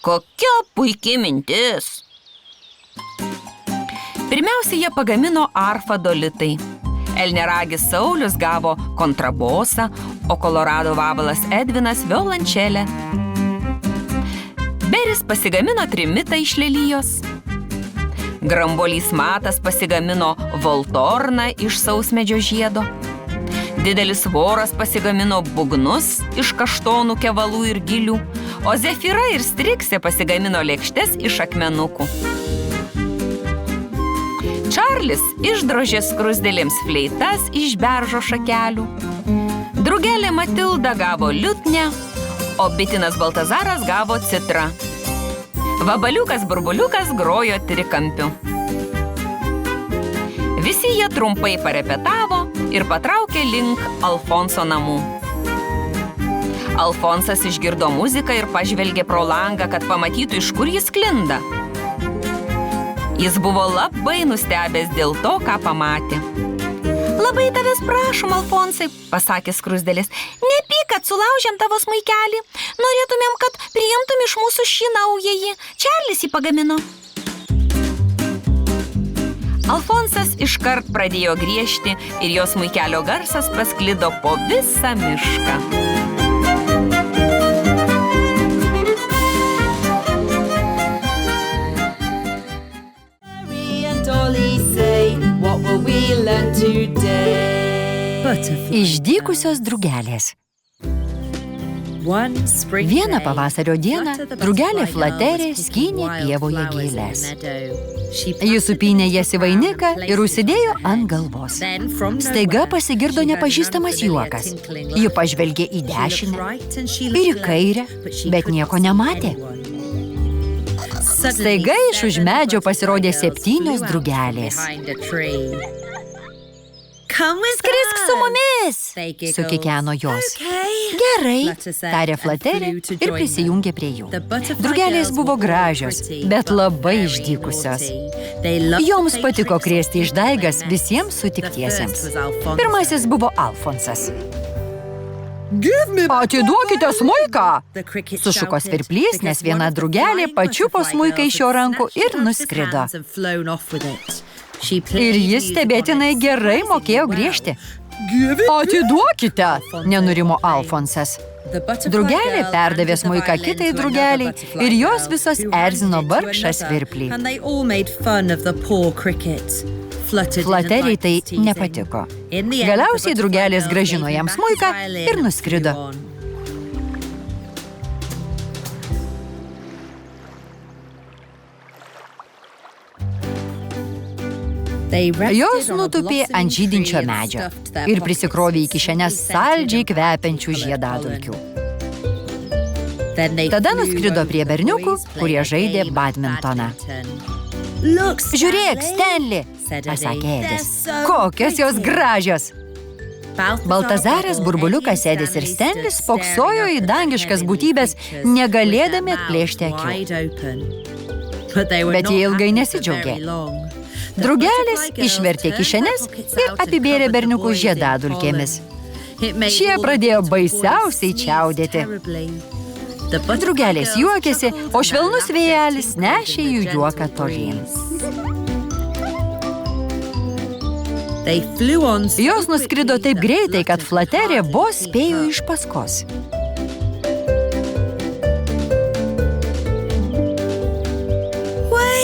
Speaker 3: Kokia puikia mintis.
Speaker 2: Pirmiausia, jie pagamino arfą Dolitai. Elneragis Saulius gavo kontrabosą, o Kolorado vabalas Edvinas violončelę. Beris pasigamino trimitą iš lelijos. Grambolys Matas pasigamino voltorną iš sausmedžio žiedo. Didelis voras pasigamino bugnus iš kaštonų, kevalų ir gilių, o Zefyra ir Striksė pasigamino lėkštes iš akmenukų. Čarlis išdrožė skruzdėlėms fleitas iš beržo šakelių. Drugelė Matilda gavo liutnę, o bitinas Baltazaras gavo citrą. Vabaliukas Burbuliukas grojo trikampiu. Visi jie trumpai parepetavo ir patraukė link Alfonso namų. Alfonsas išgirdo muziką ir pažvelgė pro langą, kad pamatytų, iš kur jis sklinda. Jis buvo labai nustebęs dėl to, ką pamatė.
Speaker 5: Labai tavęs prašom, Alfonsai, pasakė skruzdėlės. Nepyk, kad sulaužėm tavo smaikelį. Norėtumėm, kad priimtum iš mūsų šį naująjį. Čarlis jį pagamino.
Speaker 2: Alfonsas iškart pradėjo griežti ir jo smaikelio garsas pasklido po visą mišką.
Speaker 6: Išdykusios drugelės. Vieną pavasario dieną drugelė Flaterė skynė pievoje gėles. Jis supynė jas į vainiką ir užsidėjo ant galvos. Staiga pasigirdo nepažįstamas juokas. Ji pažvelgė į dešinę ir į kairę, bet nieko nematė. Staiga iš už medžio pasirodė 7 drugelės.
Speaker 5: Skrisk su mumis,
Speaker 6: Sukikeno jos. Gerai, tarė Flaterė ir prisijungė prie jų. Drugelės buvo gražios, bet labai išdykusios. Joms patiko krėsti išdaigas visiems sutiktiesiems. Pirmasis buvo Alfonsas. Atiduokite smuiką! Sušuko svirplys, nes viena drugelė pačiupo smuiką iš jo rankų ir nuskrido. Ir jis stebėtinai gerai mokėjo griežti. Atiduokite, nenurimo Alfonsas. Drugelė perdavė smuiką kitai drugeliai ir jos visos erzino vargšą svirplį. Flateriai tai nepatiko. Galiausiai drugelės grąžino jam smuiką ir nuskrido. Jos nutupė ant žydinčio medžio ir prisikrovė į kišenes saldžiai kvepiančių žiedadulkių. Tada nuskrido prie berniukų, kurie žaidė badmintoną. Žiūrėk, Stenli, pasakė Edis. Kokios jos gražios! Baltazaras, Burbuliukas, Edis ir Stenlis spoksojo į dangiškas būtybės, negalėdami atplėšti akių. Bet jie ilgai nesidžiaugė. Drugelės išvertė kišenes ir apibėrė berniukus žiedadulkėmis. Šie pradėjo baisiausiai čiaudėti. Drugelės juokėsi, o švelnus vėjelis nešė jų juoką tolyn. Jos nuskrido taip greitai, kad Flaterė vos spėjo iš paskos.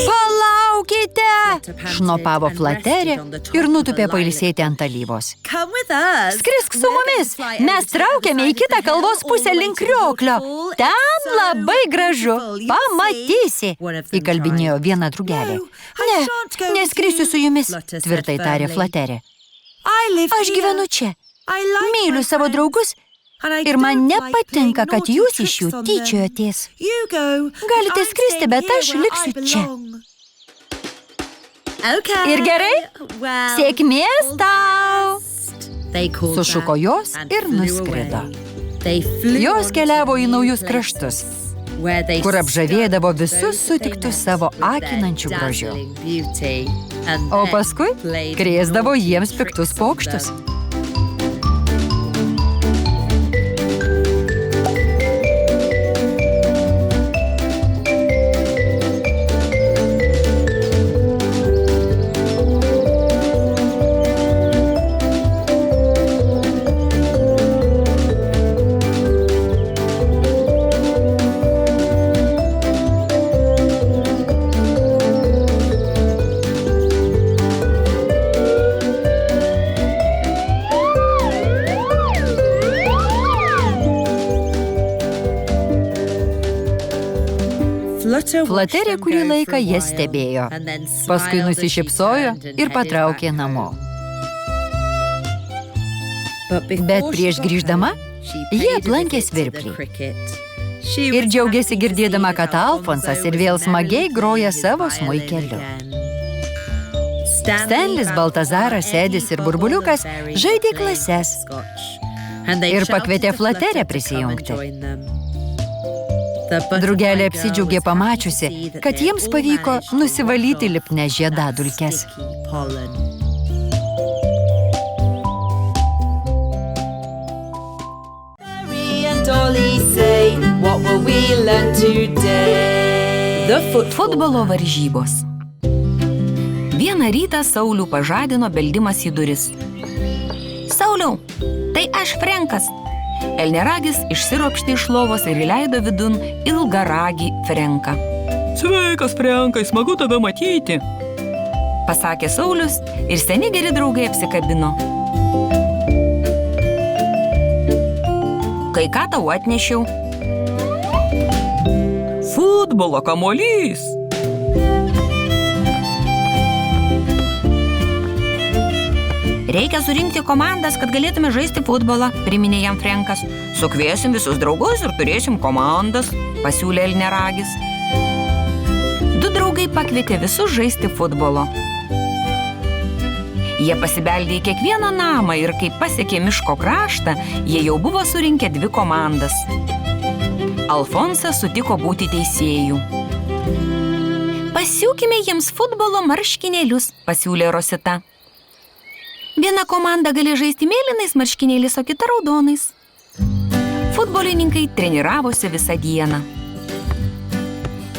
Speaker 6: Palaukite! Šnopavo Flaterė ir nutupė pailsėti ant alyvos. Skrisk su mumis! Mes traukiame į kitą kalvos pusę link krioklio. Ten labai gražu. Pamatysi, įkalbinėjo viena drugelė. Ne, neskrisiu su jumis, tvirtai tarė Flaterė. Aš gyvenu čia. Myliu savo draugus ir man nepatinka, kad jūs iš jų tyčiojotės. Galite skristi, bet aš liksiu čia. Ir gerai? Sėkmės tau! Sušuko jos ir nuskrido. Jos keliavo į naujus kraštus, kur apžavėdavo visus sutiktus savo akinančių grožių. O paskui krėsdavo jiems piktus paukštus. Flaterė kurį laiką jas stebėjo, paskui nusišypsojo ir patraukė namo. Bet prieš grįždama, ji aplankė svirplį ir džiaugėsi girdėdama, kad Alfonsas ir vėl smagiai groja savo smuikeliu. Stenlis, Baltazaras, Edis ir Burbuliukas žaidė klases ir pakvietė Flaterę prisijungti. Drugelė apsidžiaugė pamačiusi, kad jiems pavyko nusivalyti lipnias žiedadulkes.
Speaker 2: Futbolo varžybos. Vieną rytą Saulių pažadino beldimas į duris.
Speaker 3: Sauliau, tai aš Frenkas.
Speaker 2: Elniaragis išsiropštė iš lovos ir įleido vidun ilgaragį Frenką.
Speaker 4: Sveikas, Frenkai, smagu tave matyti,
Speaker 2: pasakė Saulius ir seni geri draugai apsikabino. Kai ką tau atnešiau?
Speaker 4: Futbolo kamuolys.
Speaker 2: Reikia surinkti komandas, kad galėtume žaisti futbolą, priminė jam Frenkas. Sukviesim visus draugus ir turėsim komandas, pasiūlė Elniaragis. Du draugai pakvietė visus žaisti futbolo. Jie pasibeldė į kiekvieną namą ir kai pasiekė miško kraštą, jie jau buvo surinkę 2 komandas. Alfonsas sutiko būti teisėju.
Speaker 5: Pasiūkime jiems futbolo marškinėlius,
Speaker 2: pasiūlė Rosita.
Speaker 5: Viena komanda gali žaisti mėlynais marškinėliais, o kita raudonais.
Speaker 2: Futbolininkai treniravosi visą dieną.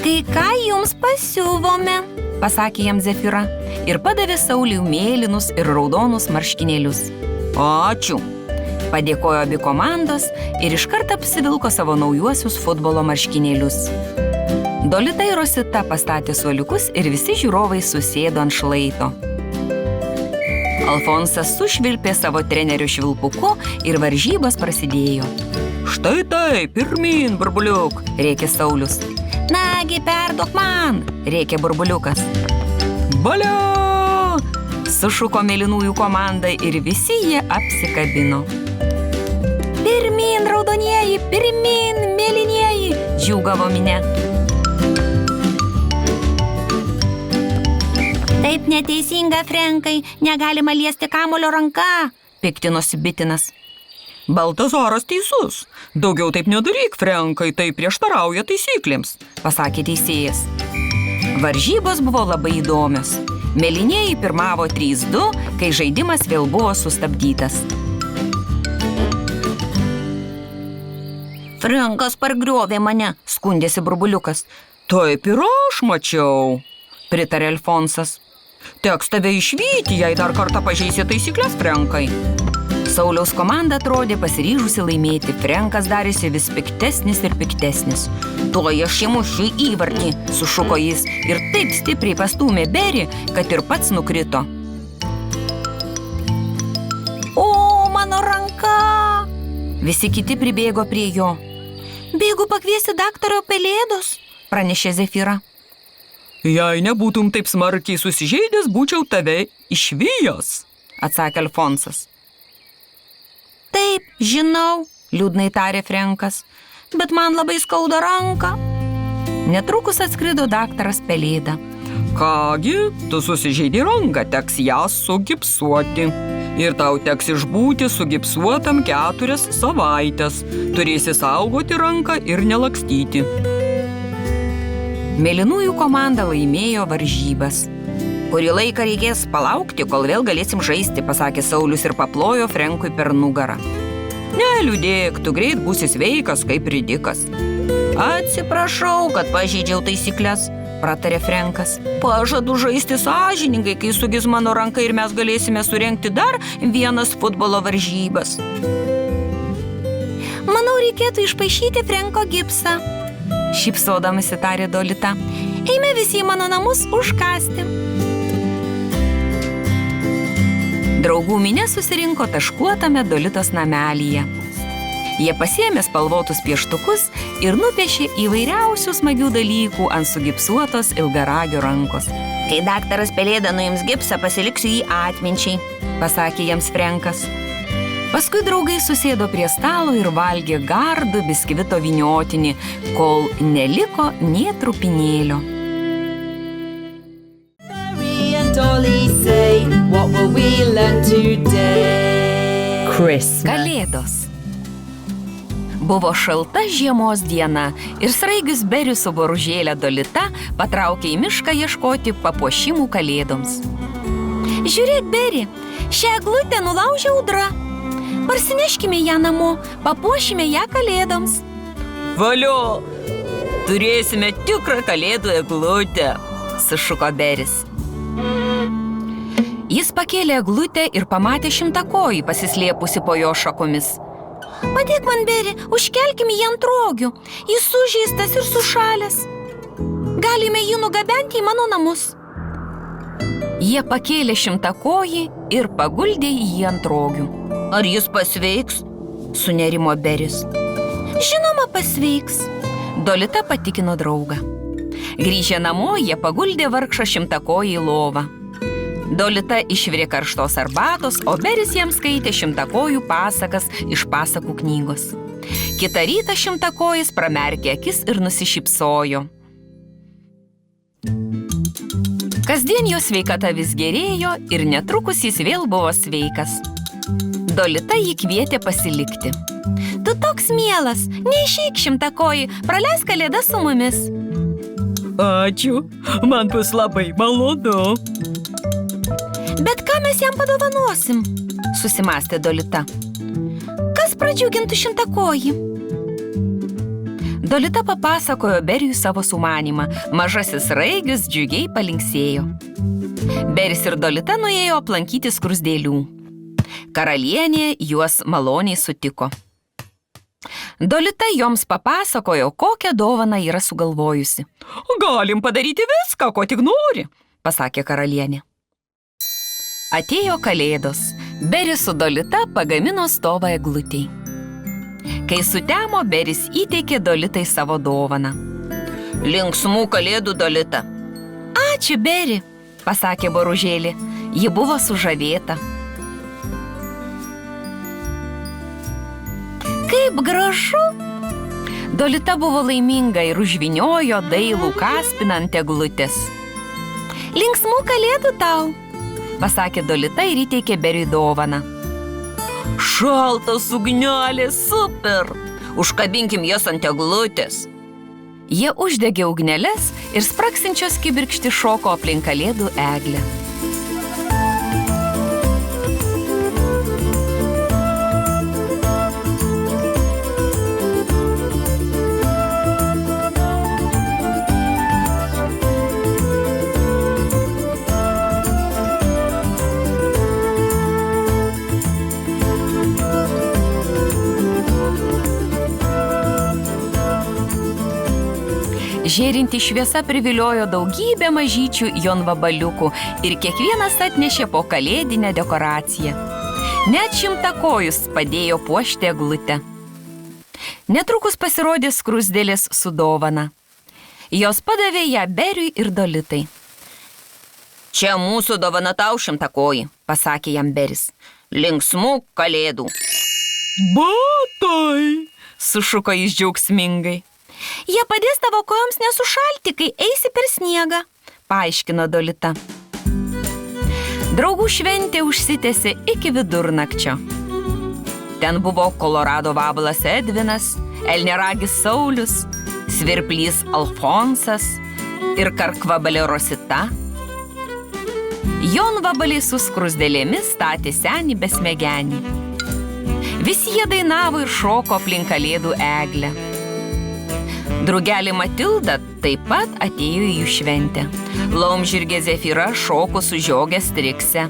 Speaker 5: Kai ką jums pasiuvome,
Speaker 2: pasakė jam Zefira ir padavė Sauliui mėlynus ir raudonus marškinėlius. Ačiū, padėkojo abi komandos ir iškart apsivilko savo naujuosius futbolo marškinėlius. Dolita ir Rosita pastatė suoliukus ir visi žiūrovai susėdo ant šlaito. Alfonsas sušvilpė savo trenerių švilpuku ir varžybos prasidėjo.
Speaker 4: Štai tai, pirmyn, Burbuliuk,
Speaker 2: rėkė Saulius.
Speaker 5: Nagi, perduok man,
Speaker 2: rėkė Burbuliukas.
Speaker 4: Balio!
Speaker 2: Sušuko mėlynųjų komanda ir visi jie apsikabino.
Speaker 5: Pirmyn, raudonieji, pirmyn, mėlynieji,
Speaker 2: džiūgavo minia.
Speaker 3: Taip neteisinga, Frenkai, negalima liesti kamuolio ranka,
Speaker 2: piktinosi Bitinas.
Speaker 4: Baltazaras teisus. Daugiau taip nedaryk, Frenkai, tai prieštarauja taisyklėms,
Speaker 2: pasakė teisėjas. Varžybos buvo labai įdomios. Mėlynieji pirmavo 3-2, kai žaidimas vėl buvo sustabdytas.
Speaker 3: Frenkas pargriovė mane.
Speaker 2: Skundėsi Burbuliukas.
Speaker 4: Taip ir aš mačiau.
Speaker 2: Pritarė Alfonsas.
Speaker 4: Teks tave išvyti, jei dar kartą pažeisi taisyklės, Frenkai.
Speaker 2: Sauliaus komanda atrodė pasiryžusi laimėti. Frenkas darėsi vis piktesnis ir piktesnis.
Speaker 3: Tuoj aš įmušiu įvartį.
Speaker 2: Sušuko jis ir taip stipriai pastūmė Berį, kad ir pats nukrito.
Speaker 3: O, mano ranka!
Speaker 2: Visi kiti pribėgo prie jo.
Speaker 5: Bėgu pakviesti daktaro Pelėdos,
Speaker 2: Pranešė Zefyra.
Speaker 4: Jei nebūtum taip smarkiai susižeidęs, būčiau tave išvijęs,
Speaker 2: Atsakė Alfonsas.
Speaker 5: Taip, žinau,
Speaker 2: Liūdnai tarė Frenkas.
Speaker 5: bet man labai skauda ranką.
Speaker 2: Netrukus atskrido daktaras Pelėda.
Speaker 4: Kągi, tu susižeidei ranką, teks ją sugipsuoti. Ir tau teks išbūti sugipsuotam 4 savaitės. Turėsi saugoti ranką ir nelakstyti.
Speaker 2: Mėlynųjų komanda laimėjo varžybas.
Speaker 3: Kurį laiką reikės palaukti, kol vėl galėsim žaisti,
Speaker 2: Pasakė Saulius ir paplojo Frenkui per nugarą.
Speaker 4: Neliūdėk, tu greit būsi sveikas kaip ridikas.
Speaker 3: Atsiprašau, kad pažeidžiau taisyklės.
Speaker 2: Pratarė Frenkas.
Speaker 4: Pažadu žaisti sąžiningai, kai sugis mano ranka ir mes galėsime surengti dar vienas futbolo varžybas.
Speaker 5: Manau, reikėtų išpaišyti Frenko gipsą.
Speaker 2: Šypsodamasi tarė Dolita.
Speaker 5: Eime visi į mano namus užkasti.
Speaker 2: Draugų minė susirinko taškuotame Dolitos namelyje. Jie pasiėmė spalvotus pieštukus ir nupiešė įvairiausių smagių dalykų ant sugipsuotos ilgaragio rankos.
Speaker 3: Kai daktaras Pelėda nuims gipsą, pasiliksiu jį atminčiai.
Speaker 2: Pasakė jiems Frenkas. Paskui draugai susėdo prie stalo ir valgė gardų biskvito vyniotinį, kol neliko nė trupinėlio.
Speaker 1: Barry and Dolly say, what will we learn today?
Speaker 2: Kalėdos. Buvo šalta žiemos diena ir sraigis Beris su boružėle Dolita patraukė į mišką ieškoti papuošimų kalėdoms.
Speaker 5: Žiūrėk, Beri, šią eglutę nulaužė audra. Parsineškime ją namo, papuošime ją kalėdoms.
Speaker 4: Valio, turėsime tikrą kalėdų eglutę,
Speaker 2: Sušuko Beris. Jis pakėlė eglutę ir pamatė šimtakojį pasislėpusi po jo šakomis.
Speaker 5: Padėk man, Beri, užkelkime jį ant rogių. Jis sužeistas ir sušalęs. Galime jį nugabenti į mano namus.
Speaker 2: Jie pakėlė šimtakojį ir paguldė jį ant rogių.
Speaker 3: Ar jis pasveiks?
Speaker 2: Sunerimo Beris.
Speaker 5: Žinoma, pasveiks.
Speaker 2: Dolita patikino draugą. Grįžę namo, jie paguldė vargšą šimtakojį į lovą. Dolita išvirė karštos arbatos, o Beris jiems skaitė šimtakojų pasakas iš pasakų knygos. Kitą rytą šimtakojis pramerkė akis ir nusišypsojo. Kasdien jo sveikata vis gerėjo ir netrukus jis vėl buvo sveikas. Dolita jį kvietė pasilikti.
Speaker 5: Tu toks mielas, neišeik šimtakojį, praleisk kalėdas su mumis.
Speaker 4: Ačiū, man bus labai malonu.
Speaker 5: Bet ką mes jam padovanosim?
Speaker 2: Susimastė Dolita.
Speaker 5: Kas pradžiugintų šimtakojį?
Speaker 2: Dolita papasakojo Beriui savo sumanymą. Mažasis raigis džiugiai palinksėjo. Beris ir Dolita nuėjo aplankyti skruzdėlių. Karalienė juos maloniai sutiko. Dolita joms papasakojo, kokią dovaną yra sugalvojusi.
Speaker 4: Galim padaryti viską, ko tik nori,
Speaker 2: pasakė karalienė. Atėjo kalėdos. Beris su Dolita pagamino stovą eglutei. Kai sutemo, Beris įteikė Dolitai savo dovaną.
Speaker 3: Linksmų kalėdų, Dolita.
Speaker 5: Ačiū, Beri,
Speaker 2: pasakė boružėlė. Ji buvo sužavėta.
Speaker 5: Kaip gražu!
Speaker 2: Dolita buvo laiminga ir užviniojo dailų kaspiną ant eglutės.
Speaker 5: Linksmų kalėdų tau!
Speaker 2: Pasakė Dolita ir įteikė Beriui dovaną.
Speaker 4: Šaltas ugnelė, super! Užkabinkim jas ant eglutės.
Speaker 2: Jie uždegė ugneles ir spraksinčios kibirkštis šoko aplink kalėdų eglę. Žėrinti šviesa priviliojo daugybę mažyčių jonvabaliukų ir kiekvienas atnešė po kalėdinę dekoraciją. Net šimtakojus padėjo puošti eglutę. Netrukus pasirodė skruzdėlės su dovana. Jos padavė ją Beriui ir Dolitai.
Speaker 4: Čia mūsų dovana tau, šimtakoji, pasakė jam Beris. Linksmų kalėdų.
Speaker 2: Batai, sušuko jis džiaugsmingai.
Speaker 5: Jie padės tavo kojoms nesušalti, kai eisi per sniegą,
Speaker 2: paaiškino Dolita. Draugų šventė užsitęsė iki vidurnakčio. Ten buvo Kolorado vabalas Edvinas, elniaragis Saulius, svirplys Alfonsas ir karkvabalė Rosita. Jonvabaliai su skruzdėlėmis statė senį besmegenį. Visi jie dainavo ir šoko aplink kalėdų eglę. Drugelė Matilda taip pat atėjo į jų šventę. Laumžirgė Zefira šoko su žiogė Strikse.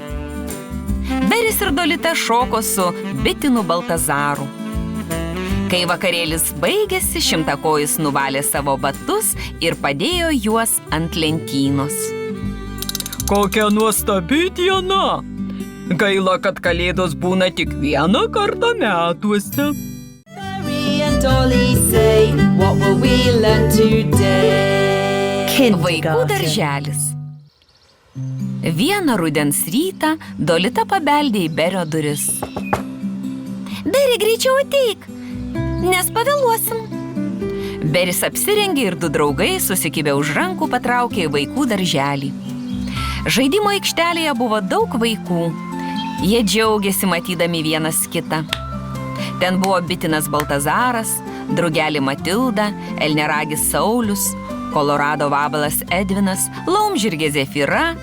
Speaker 2: Beris ir Dolita šoko su bitinu Baltazaru. Kai vakarėlis baigėsi, šimtakojis nuvalė savo batus ir padėjo juos ant lentynos.
Speaker 4: Kokia nuostabi diena! Gaila, kad kalėdos būna tik vieną kartą metuose.
Speaker 1: Barry and Dolly say, what will we learn today?
Speaker 2: Vaikų darželis. Vieną rudens rytą Dolita pabeldė į Berio duris.
Speaker 5: Beri, greičiau ateik, nes pavėluosim.
Speaker 2: Beris apsirengė ir du draugai susikibę už rankų patraukė į vaikų darželį. Žaidimo aikštelėje buvo daug vaikų. Jie džiaugėsi matydami vienas kitą. Ten buvo bitinas Baltazaras, drugelė Matilda, elniaragis Saulius, Kolorado vabalas Edvinas, laumžirgė Zefira,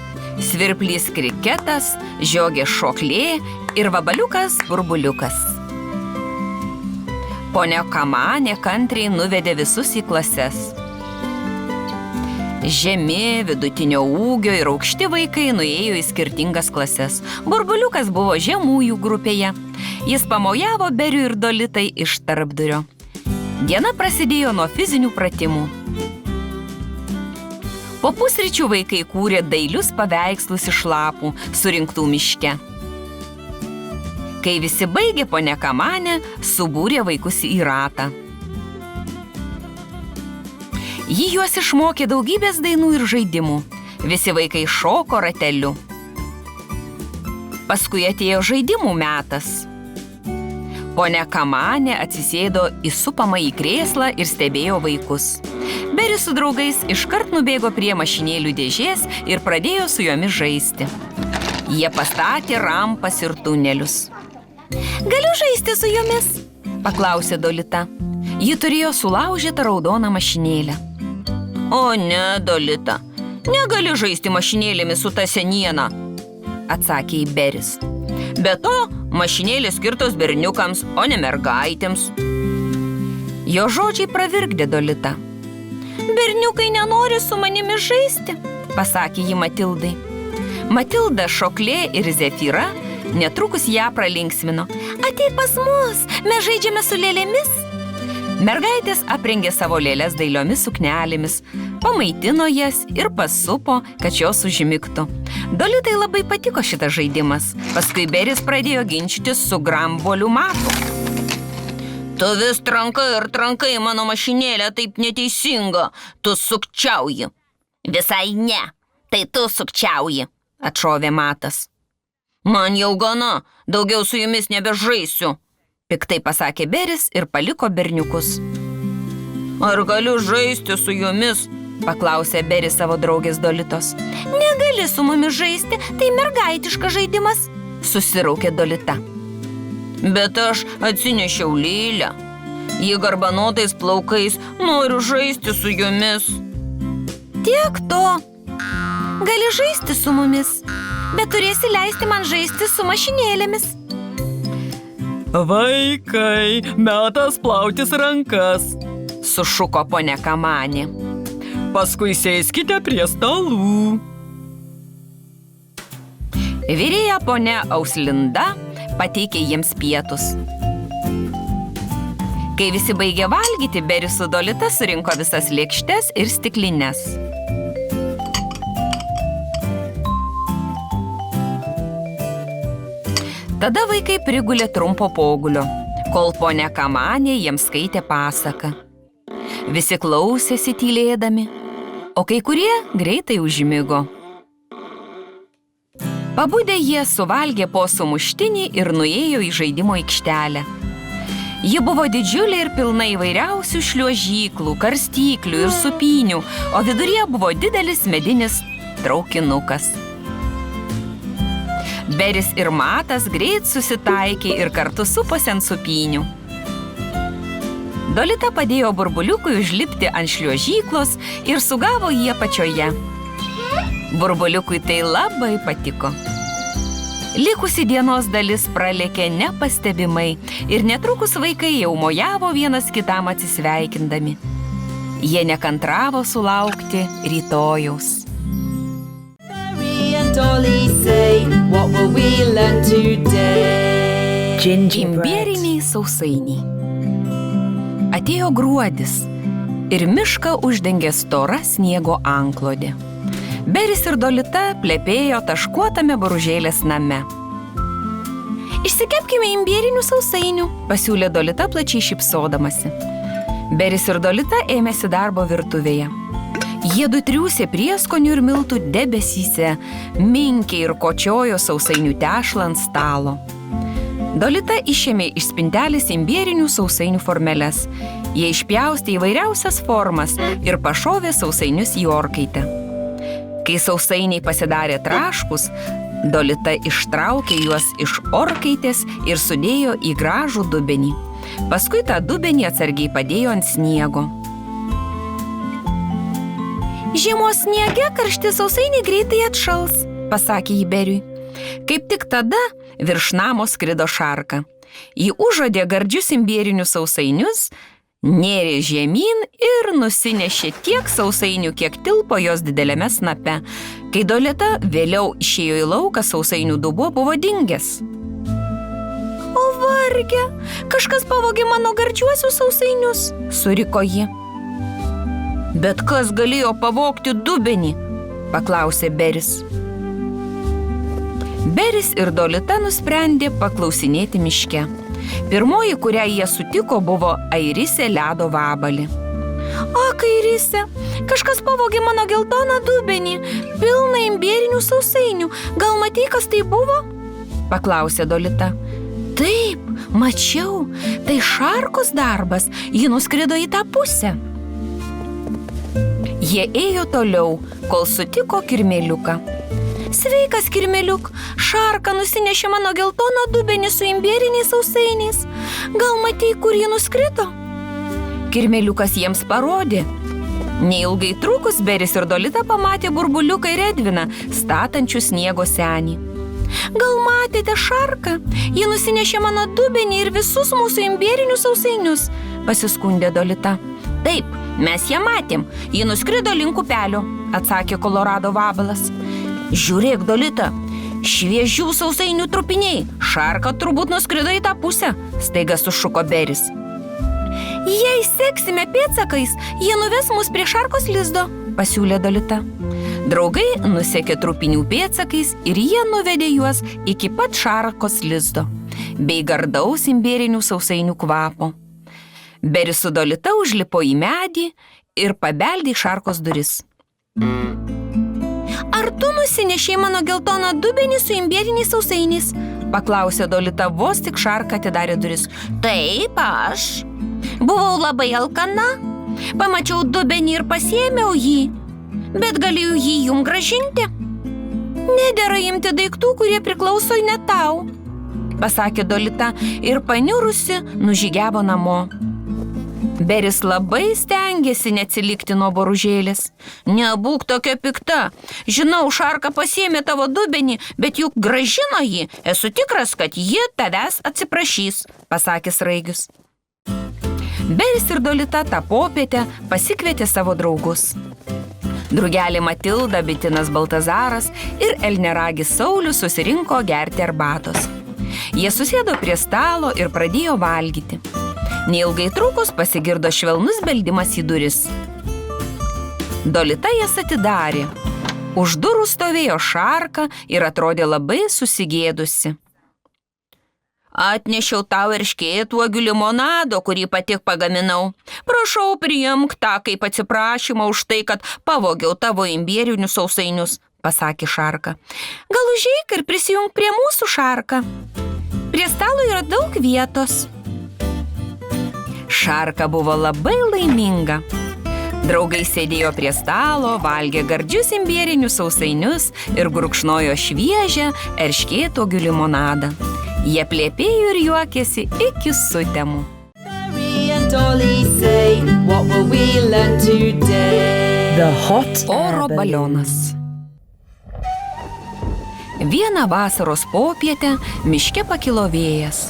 Speaker 2: svirplys Kriketas, žiogė Šoklė ir vabaliukas Burbuliukas. Ponia Kamanė kantriai nuvedė visus į klases. Žemi, vidutinio ūgio ir aukšti vaikai nuėjo į skirtingas klases. Burbuliukas buvo žemųjų grupėje. Jis pamojavo Beriui ir Dolitai iš tarpdurio. Diena prasidėjo nuo fizinių pratimų. Po pusryčių vaikai kūrė dailius paveikslus iš lapų, surinktų miške. Kai visi baigė, ponia Kamanė subūrė vaikus į ratą. Ji juos išmokė daugybės dainų ir žaidimų. Visi vaikai šoko rateliu. Paskui atėjo žaidimų metas. Ponia Kamanė atsisėdo į supamą į krėslą ir stebėjo vaikus. Beris su draugais iškart nubėgo prie mašinėlių dėžės ir pradėjo su jomis žaisti. Jie pastatė rampas ir tunelius.
Speaker 5: Galiu žaisti su jomis?
Speaker 2: Paklausė Dolita. Ji turėjo sulaužytą raudoną mašinėlę.
Speaker 4: O ne, Dolita, negali žaisti mašinėlėmis su ta seniena,
Speaker 2: atsakė į Beris.
Speaker 4: Be to, mašinėlės skirtos berniukams, o ne mergaitėms.
Speaker 2: Jo žodžiai pravirkdė Dolita.
Speaker 5: Berniukai nenori su manimi žaisti,
Speaker 2: pasakė ji Matildai. Matilda, Šoklė ir Zefira netrukus ją pralinksmino.
Speaker 5: Ateik pas mus, mes žaidžiame su lėlėmis.
Speaker 2: Mergaitės aprengė savo lėles dailiomis suknelėmis, pamaitino jas ir pasupo, kad jos užmigtų. Dolitai labai patiko šitas žaidimas. Paskui Beris pradėjo ginčytis su Gramboliu Matu.
Speaker 4: Tu vis trankai mano mašinėlę, taip neteisinga. Tu sukčiauji.
Speaker 3: Visai ne, tai tu sukčiauji,
Speaker 2: atšovė Matas.
Speaker 4: Man jau gana, daugiau su jumis nebežaisiu,
Speaker 2: piktai pasakė Beris ir paliko berniukus.
Speaker 4: Ar galiu žaisti su jumis?
Speaker 2: Paklausė Beris savo draugės Dolitos.
Speaker 5: Negali su mumis žaisti, tai mergaitiškas žaidimas,
Speaker 2: susiraukė Dolita.
Speaker 4: Bet aš atsinešiau Lylę. Ji garbanotais plaukais, noriu žaisti su jumis.
Speaker 5: Tiek to. Gali žaisti su mumis, bet turėsi leisti man žaisti su mašinėlėmis.
Speaker 4: Vaikai, metas plautis rankas,
Speaker 2: sušuko ponia Kamanė.
Speaker 4: Paskui sėskite prie stalų.
Speaker 2: Virėja ponia Auslinda pateikė jiems pietus. Kai visi baigė valgyti, Beris su Dolita surinko visas lėkštes ir stiklines. Tada vaikai prigulė trumpo pogulio, kol ponia Kamanė jiems skaitė pasaką. Visi klausėsi tylėdami, o kai kurie greitai užmigo. Pabudę jie suvalgė po sumuštinį ir nuėjo į žaidimo aikštelę. Ji buvo didžiulė ir pilna įvairiausių šliuožyklų, karstyklių ir supynių, o viduryje buvo didelis medinis traukinukas. Beris ir Matas greit susitaikė ir kartu suposi ant supynių. Dolita padėjo Burbuliukui užlipti ant šliuožyklos ir sugavo jį apačioje. Burbuliukui tai labai patiko. Likusi dienos dalis pralėkė nepastebimai ir netrukus vaikai jau mojavo vienas kitam atsisveikindami. Jie nekantravo sulaukti rytojaus.
Speaker 1: Harry and Dolly say, what will we learn today?
Speaker 2: Imbieriniai sausainiai. Atėjo gruodis ir mišką uždengė stora sniego antklodė. Beris ir Dolita plepėjo taškuotame boružėlės name. Išsikepkime imbierinių sausainių, pasiūlė Dolita plačiai šypsodamasi. Beris ir Dolita ėmėsi darbo virtuvėje. Jiedu triūsė prieskonių ir miltų debesyse, minkė ir kočiojo sausainių tešlą ant stalo. Dolita išėmė iš spintelės imbierinių sausainių formeles. Jie išpjaustė įvairiausias formas ir pašovė sausainius į orkaitę. Kai sausainiai pasidarė traškus, Dolita ištraukė juos iš orkaitės ir sudėjo į gražų dubenį. Paskui tą dubenį atsargiai padėjo ant sniego.
Speaker 5: Žiemos sniege karšti sausainiai greitai atšals,
Speaker 2: pasakė ji Beriui. Kaip tik tada virš namo skrido šarka. Ji užuodė gardžius imbierinius sausainius, nėrė žemyn ir nusinešė tiek sausainių, kiek tilpo jos dideliame snape. Kai Dolita vėliau išėjo į lauką, sausainių dubuo buvo dingęs.
Speaker 5: O varge, kažkas pavogė mano gardžiuosius sausainius,
Speaker 2: suriko ji. Bet kas galėjo pavogti dubenį? Paklausė Beris. Beris ir Dolita nusprendė paklausinėti miške. Pirmoji, kurią jie sutiko, buvo Airisė ledo vabalį.
Speaker 5: Ak, Airisė, kažkas pavogė mano geltoną dubenį, pilną imbierinių sausainių. Gal matei, kas tai buvo?
Speaker 2: Paklausė Dolita.
Speaker 5: Taip, mačiau, tai šarkos darbas, ji nuskrido į tą pusę.
Speaker 2: Jie ėjo toliau, kol sutiko kirmėliuką.
Speaker 5: Sveikas, kirmėliuk, šarka nusinešė mano geltoną dubenį su imbieriniais sausainiais. Gal matei, kur ji nuskrido?
Speaker 2: Kirmėliukas jiems parodė. Neilgai trukus Beris ir Dolita pamatė Burbuliuką ir Edviną, statančių sniego senį.
Speaker 5: Gal matėte šarką? Ji nusinešė mano dubenį ir visus mūsų imbierinius sausainius,
Speaker 2: pasiskundė Dolita.
Speaker 3: Taip, mes ją matėm, ji nuskrido link upelio,
Speaker 2: atsakė Kolorado vabalas.
Speaker 3: Žiūrėk, Dolita, šviežių sausainių trupiniai, šarka turbūt nuskrido į tą pusę, staiga sušuko Beris.
Speaker 5: Jei seksime pėdsakais, jie nuves mus prie šarkos lizdo,
Speaker 2: pasiūlė Dolita. Draugai nusekė trupinių pėdsakais ir jie nuvedė juos iki pat šarkos lizdo, bei gardaus imbierinių sausainių kvapo. Beris su Dolita užlipo į medį ir pabeldė į šarkos duris.
Speaker 5: Ar tu nusinešei mano geltoną dubenį su imbieriniais sausainiais?
Speaker 2: Paklausė Dolita, vos tik šarka atidarė duris.
Speaker 3: Taip, aš. Buvau labai alkana. Pamačiau dubenį ir pasiėmiau jį. Bet galėjau jį jum gražinti.
Speaker 5: Nedera imti daiktų, kurie priklauso ne tau,
Speaker 2: pasakė Dolita ir paniurusi nužygiavo namo. Beris labai stengėsi neatsilikti nuo boružėlės.
Speaker 3: Nebūk tokia pikta. Žinau, šarka pasiėmė tavo dubenį, bet juk gražino jį. Esu tikras, kad ji tavęs atsiprašys,
Speaker 2: pasakė Sraigius. Beris ir Dolita tą popietę pasikvietė savo draugus. Drugelė Matilda, bitinas Baltazaras ir elneragis Saulius susirinko gerti arbatos. Jie susėdo prie stalo ir pradėjo valgyti. Neilgai trukus pasigirdo švelnus beldimas į duris. Dolita jas atidarė. Už durų stovėjo Šarka ir atrodė labai susigėdusi.
Speaker 3: Atnešiau tau erškėtuogių limonado, kurį patik pagaminau. Prašau, priimk tą kaip atsiprašymą už tai, kad pavogiau tavo imbierinius sausainius, pasakė Šarka.
Speaker 5: Gal užeik ir prisijunk prie mūsų, Šarka. Prie stalo yra daug vietos.
Speaker 2: Šarka buvo labai laiminga. Draugai sėdėjo prie stalo, valgė gardžius imbierinius sausainius ir gurkšnojo šviežią erškėtuogių limonadą. Jie plepėjo ir juokėsi iki sutemų.
Speaker 1: Mary and Dolly say, what will we learn today?
Speaker 6: The hot
Speaker 2: Oro
Speaker 6: air
Speaker 2: balionas. Vieną vasaros popietę miške pakilo vėjas.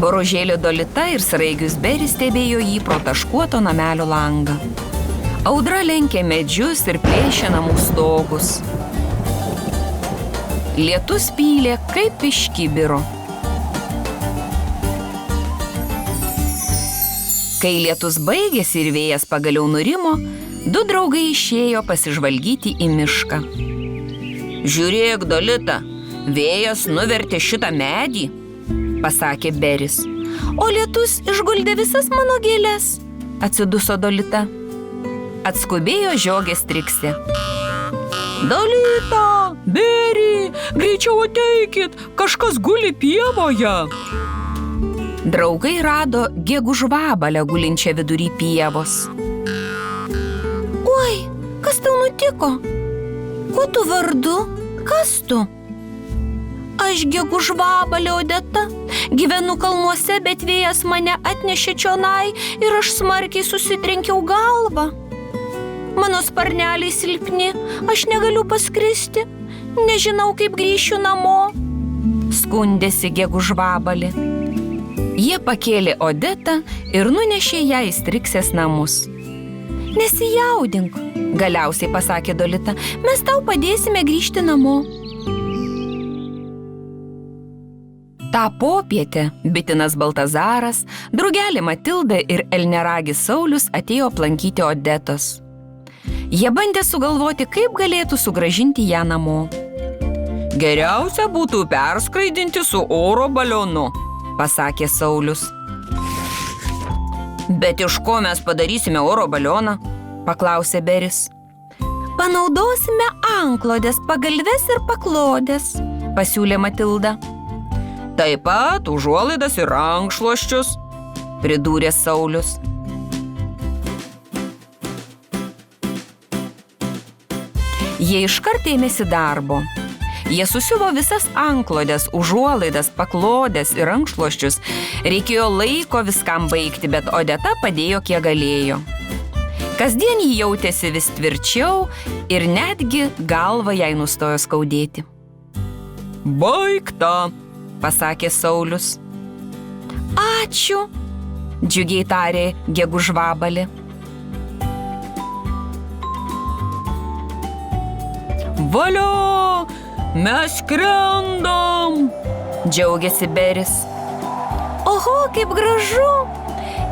Speaker 2: Boružėlio Dolita ir sraigius Beris stebėjo jį pro taškuoto namelio langą. Audra lenkė medžius ir plėšė namų stogus. Lietus pylė kaip iš kibiro. Kai lietus baigėsi ir vėjas pagaliau nurimo, du draugai išėjo pasižvalgyti į mišką.
Speaker 3: Žiūrėk, Dolita, vėjas nuvertė šitą medį,
Speaker 2: pasakė Beris. O lietus išguldė visas mano gėles, atsiduso Dolita. Atskubėjo žiogė Striksė.
Speaker 4: Dolita, Beri, greičiau ateikit, kažkas guli pievoje.
Speaker 2: Draugai rado gegužvabalę gulinčią vidury pievos.
Speaker 5: Oi, kas tau nutiko? Kuo tu vardu? Kas tu? Aš gegužvabalė Odeta. Gyvenu kalnuose, bet vėjas mane atnešė čionai ir aš smarkiai susitrenkiau galvą. Mano sparneliai silpni, aš negaliu paskristi. Nežinau, kaip grįšiu namo.
Speaker 2: Skundėsi gegužvabalė. Jie pakėlė Odetą ir nunešė ją į Striksės namus.
Speaker 5: Nesijaudink,
Speaker 2: galiausiai pasakė Dolita.
Speaker 5: Mes tau padėsime grįžti namo.
Speaker 2: Ta popietę bitinas Baltazaras, drugelė Matilda ir elneragis Saulius atėjo aplankyti Odetos. Jie bandė sugalvoti, kaip galėtų sugrąžinti ją namo.
Speaker 4: Geriausia būtų perskraidinti su oro balionu,
Speaker 2: pasakė Saulius.
Speaker 3: Bet iš ko mes padarysime oro balioną?
Speaker 2: Paklausė Beris.
Speaker 5: Panaudosime anklodės, pagalves ir paklodės,
Speaker 2: pasiūlė Matilda.
Speaker 4: Taip pat užuolaidas ir rankšluosčius,
Speaker 2: pridūrė Saulius. Jie iškart ėmėsi darbo. Jie susiuvo visas anklodės, užuolaidas, paklodės ir rankšluosčius. Reikėjo laiko viskam baigti, bet Odeta padėjo kiek galėjo. Kasdien ji jautėsi vis tvirčiau ir netgi galva jai nustojo skaudėti.
Speaker 4: Baigta,
Speaker 2: pasakė Saulius.
Speaker 5: Ačiū,
Speaker 2: džiugiai tarė gegužvabalė.
Speaker 4: Valio, mes skrendam,
Speaker 2: džiaugiasi Beris.
Speaker 5: Oho, kaip gražu,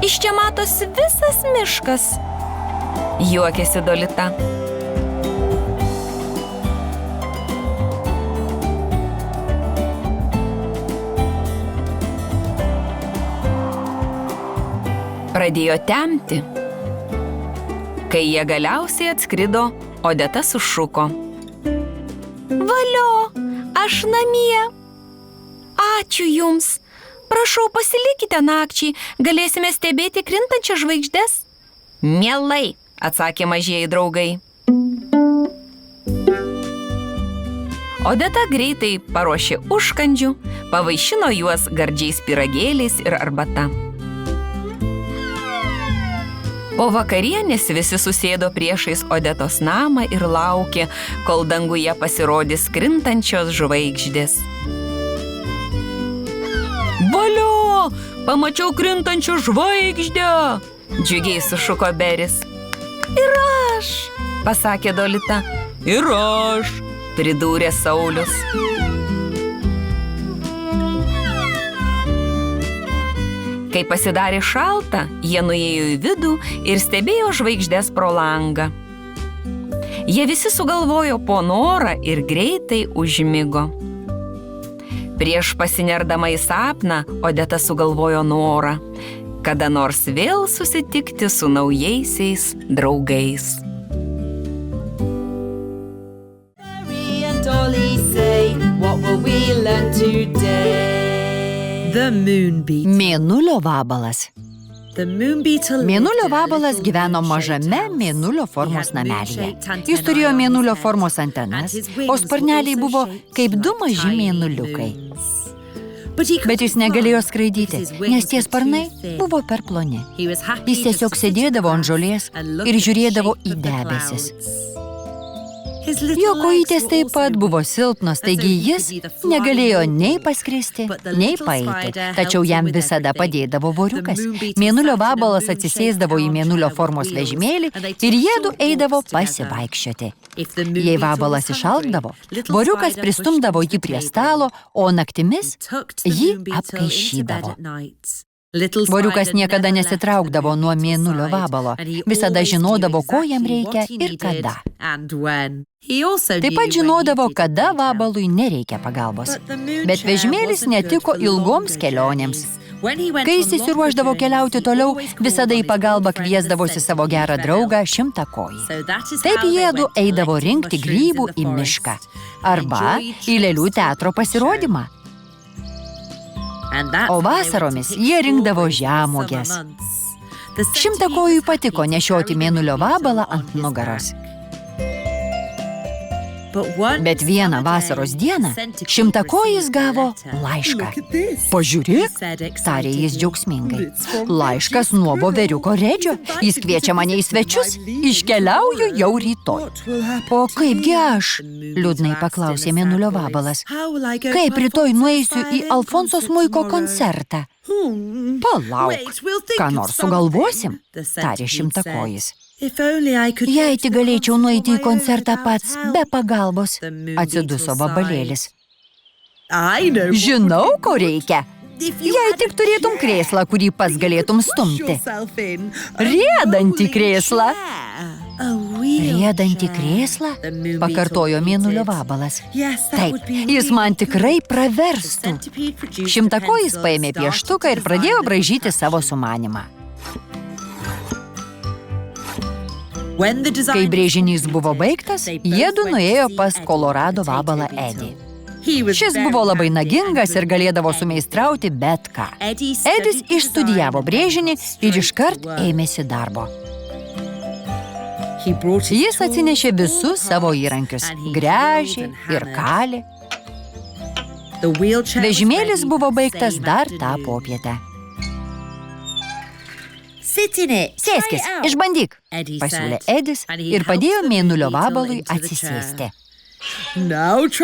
Speaker 5: iš čia matosi visas miškas,
Speaker 2: juokėsi Dolita. Pradėjo temti. Kai jie galiausiai atskrido, Odeta sušuko.
Speaker 5: Valio, aš namie. Ačiū jums. Prašau, pasilikite nakčiai, galėsime stebėti krintančias žvaigždes.
Speaker 2: Mielai, atsakė mažieji draugai. Odeta greitai paruošė užkandžių, pavaišino juos gardžiais pyragėliais ir arbata. Po vakarienės visi susėdo priešais Odetos namą ir laukė, kol danguje pasirodys krintančios žvaigždės.
Speaker 4: Valio, pamačiau krintančią žvaigždę,
Speaker 2: džiugiai sušuko Beris.
Speaker 5: Ir aš,
Speaker 2: pasakė Dolita.
Speaker 4: Ir aš,
Speaker 2: pridūrė Saulius. Kai pasidarė šalta, jie nuėjo į vidų ir stebėjo žvaigždes pro langą. Jie visi sugalvojo po norą ir greitai užmigo. Prieš pasinerdama į sapną, Odeta sugalvojo norą, kada nors vėl susitikti su naujaisiais draugais.
Speaker 1: Mary and Dolly say, what will we learn today?
Speaker 7: The Moonbeat.
Speaker 6: Mėnulio vabalas.
Speaker 7: The Moonbeat
Speaker 6: Mėnulio vabalas gyveno mažame mėnulio formos namelyje. Jis turėjo mėnulio formos antenas, o sparneliai buvo kaip du maži mėnuliukai. Bet jis negalėjo skraidyti, nes tie sparnai buvo per ploni. Jis tiesiog sėdėdavo ant žolės ir žiūrėdavo į debesis. Jo kojytės taip pat buvo silpnos, taigi jis negalėjo nei paskristi, nei paeiti, tačiau jam visada padėdavo voriukas. Mėnulio vabalas atsisėsdavo į mėnulio formos vežimėlį ir jiedu eidavo pasivaikščioti. Jei vabalas išalkdavo, voriukas pristumdavo jį prie stalo, o naktimis jį apkaišydavo. Voriukas niekada nesitraukdavo nuo mėnulio vabalo, visada žinodavo, ko jam reikia ir kada. Taip pat žinodavo, kada vabalui nereikia pagalbos. Bet vežimėlis netiko ilgoms kelionėms. Kai jis įsiruošdavo keliauti toliau, visada į pagalbą kviesdavosi savo gerą draugą Šimtakojį. Taip jiedu eidavo rinkti grybų į mišką arba į lėlių teatro pasirodymą. O vasaromis jie rinkdavo žemuoges. Šimtakojui patiko nešioti mėnulio vabalą ant nugaros. Bet vieną vasaros dieną Šimtakojis gavo laišką. Pažiūrėk, tarė jis džiaugsmingai. Laiškas nuo voveriuko Redžio. Jis kviečia mane į svečius. Iškeliauju jau rytoj. O kaipgi aš? Liūdnai paklausė mėnulio vabalas. Kaip rytoj nueisiu į Alfonso smuiko koncertą? Palauk, ką nors sugalvosim, tarė Šimtakojis. Jei tik galėčiau nueiti į koncertą pats, be pagalbos, atsiduso vabalėlis. Žinau, ko reikia. Jei tik turėtum krėslą, kurį pats galėtum stumti. Riedantį krėslą. Riedantį krėslą? Pakartojo mėnulio vabalas. Taip, jis man tikrai praverstų. Šimtakojis paėmė pieštuką ir pradėjo braižyti savo sumanymą. Kai brėžinys buvo baigtas, jiedu nuėjo pas Kolorado vabalą Edį. Šis buvo labai nagingas ir galėdavo sumeistrauti bet ką. Edis išstudijavo brėžinį ir iškart ėmėsi darbo. Jis atsinešė visus savo įrankius – gręžį ir kalį. Vežimėlis buvo baigtas dar tą popietę. Sėskis, išbandyk, pasiūlė Edis ir padėjo mėnulio vabalui atsisėsti.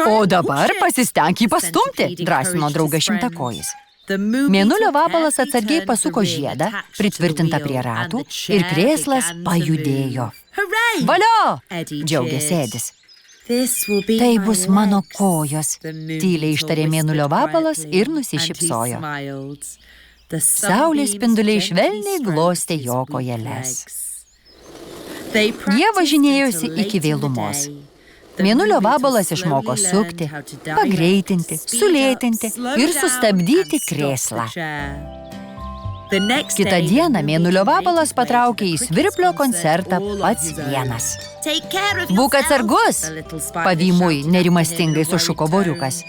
Speaker 6: O dabar pasistenk jį pastumti, drąsino draugas Šimtakojis. Mėnulio vabalas atsargiai pasuko žiedą, pritvirtintą prie ratų, ir krėslas pajudėjo. Valio! Džiaugėsi Edis. Tai bus mano kojos, tyliai ištarė mėnulio vabalas ir nusišypsojo. Saulės spinduliai švelniai glostė jo kojeles. Jie važinėjosi iki vėlumos. Mėnulio vabalas išmoko sukti, pagreitinti, sulėtinti ir sustabdyti krėslą. Kitą dieną mėnulio vabalas patraukė į svirplio koncertą pats vienas. Būk atsargus, pavymui nerimastingai sušuko voriukas.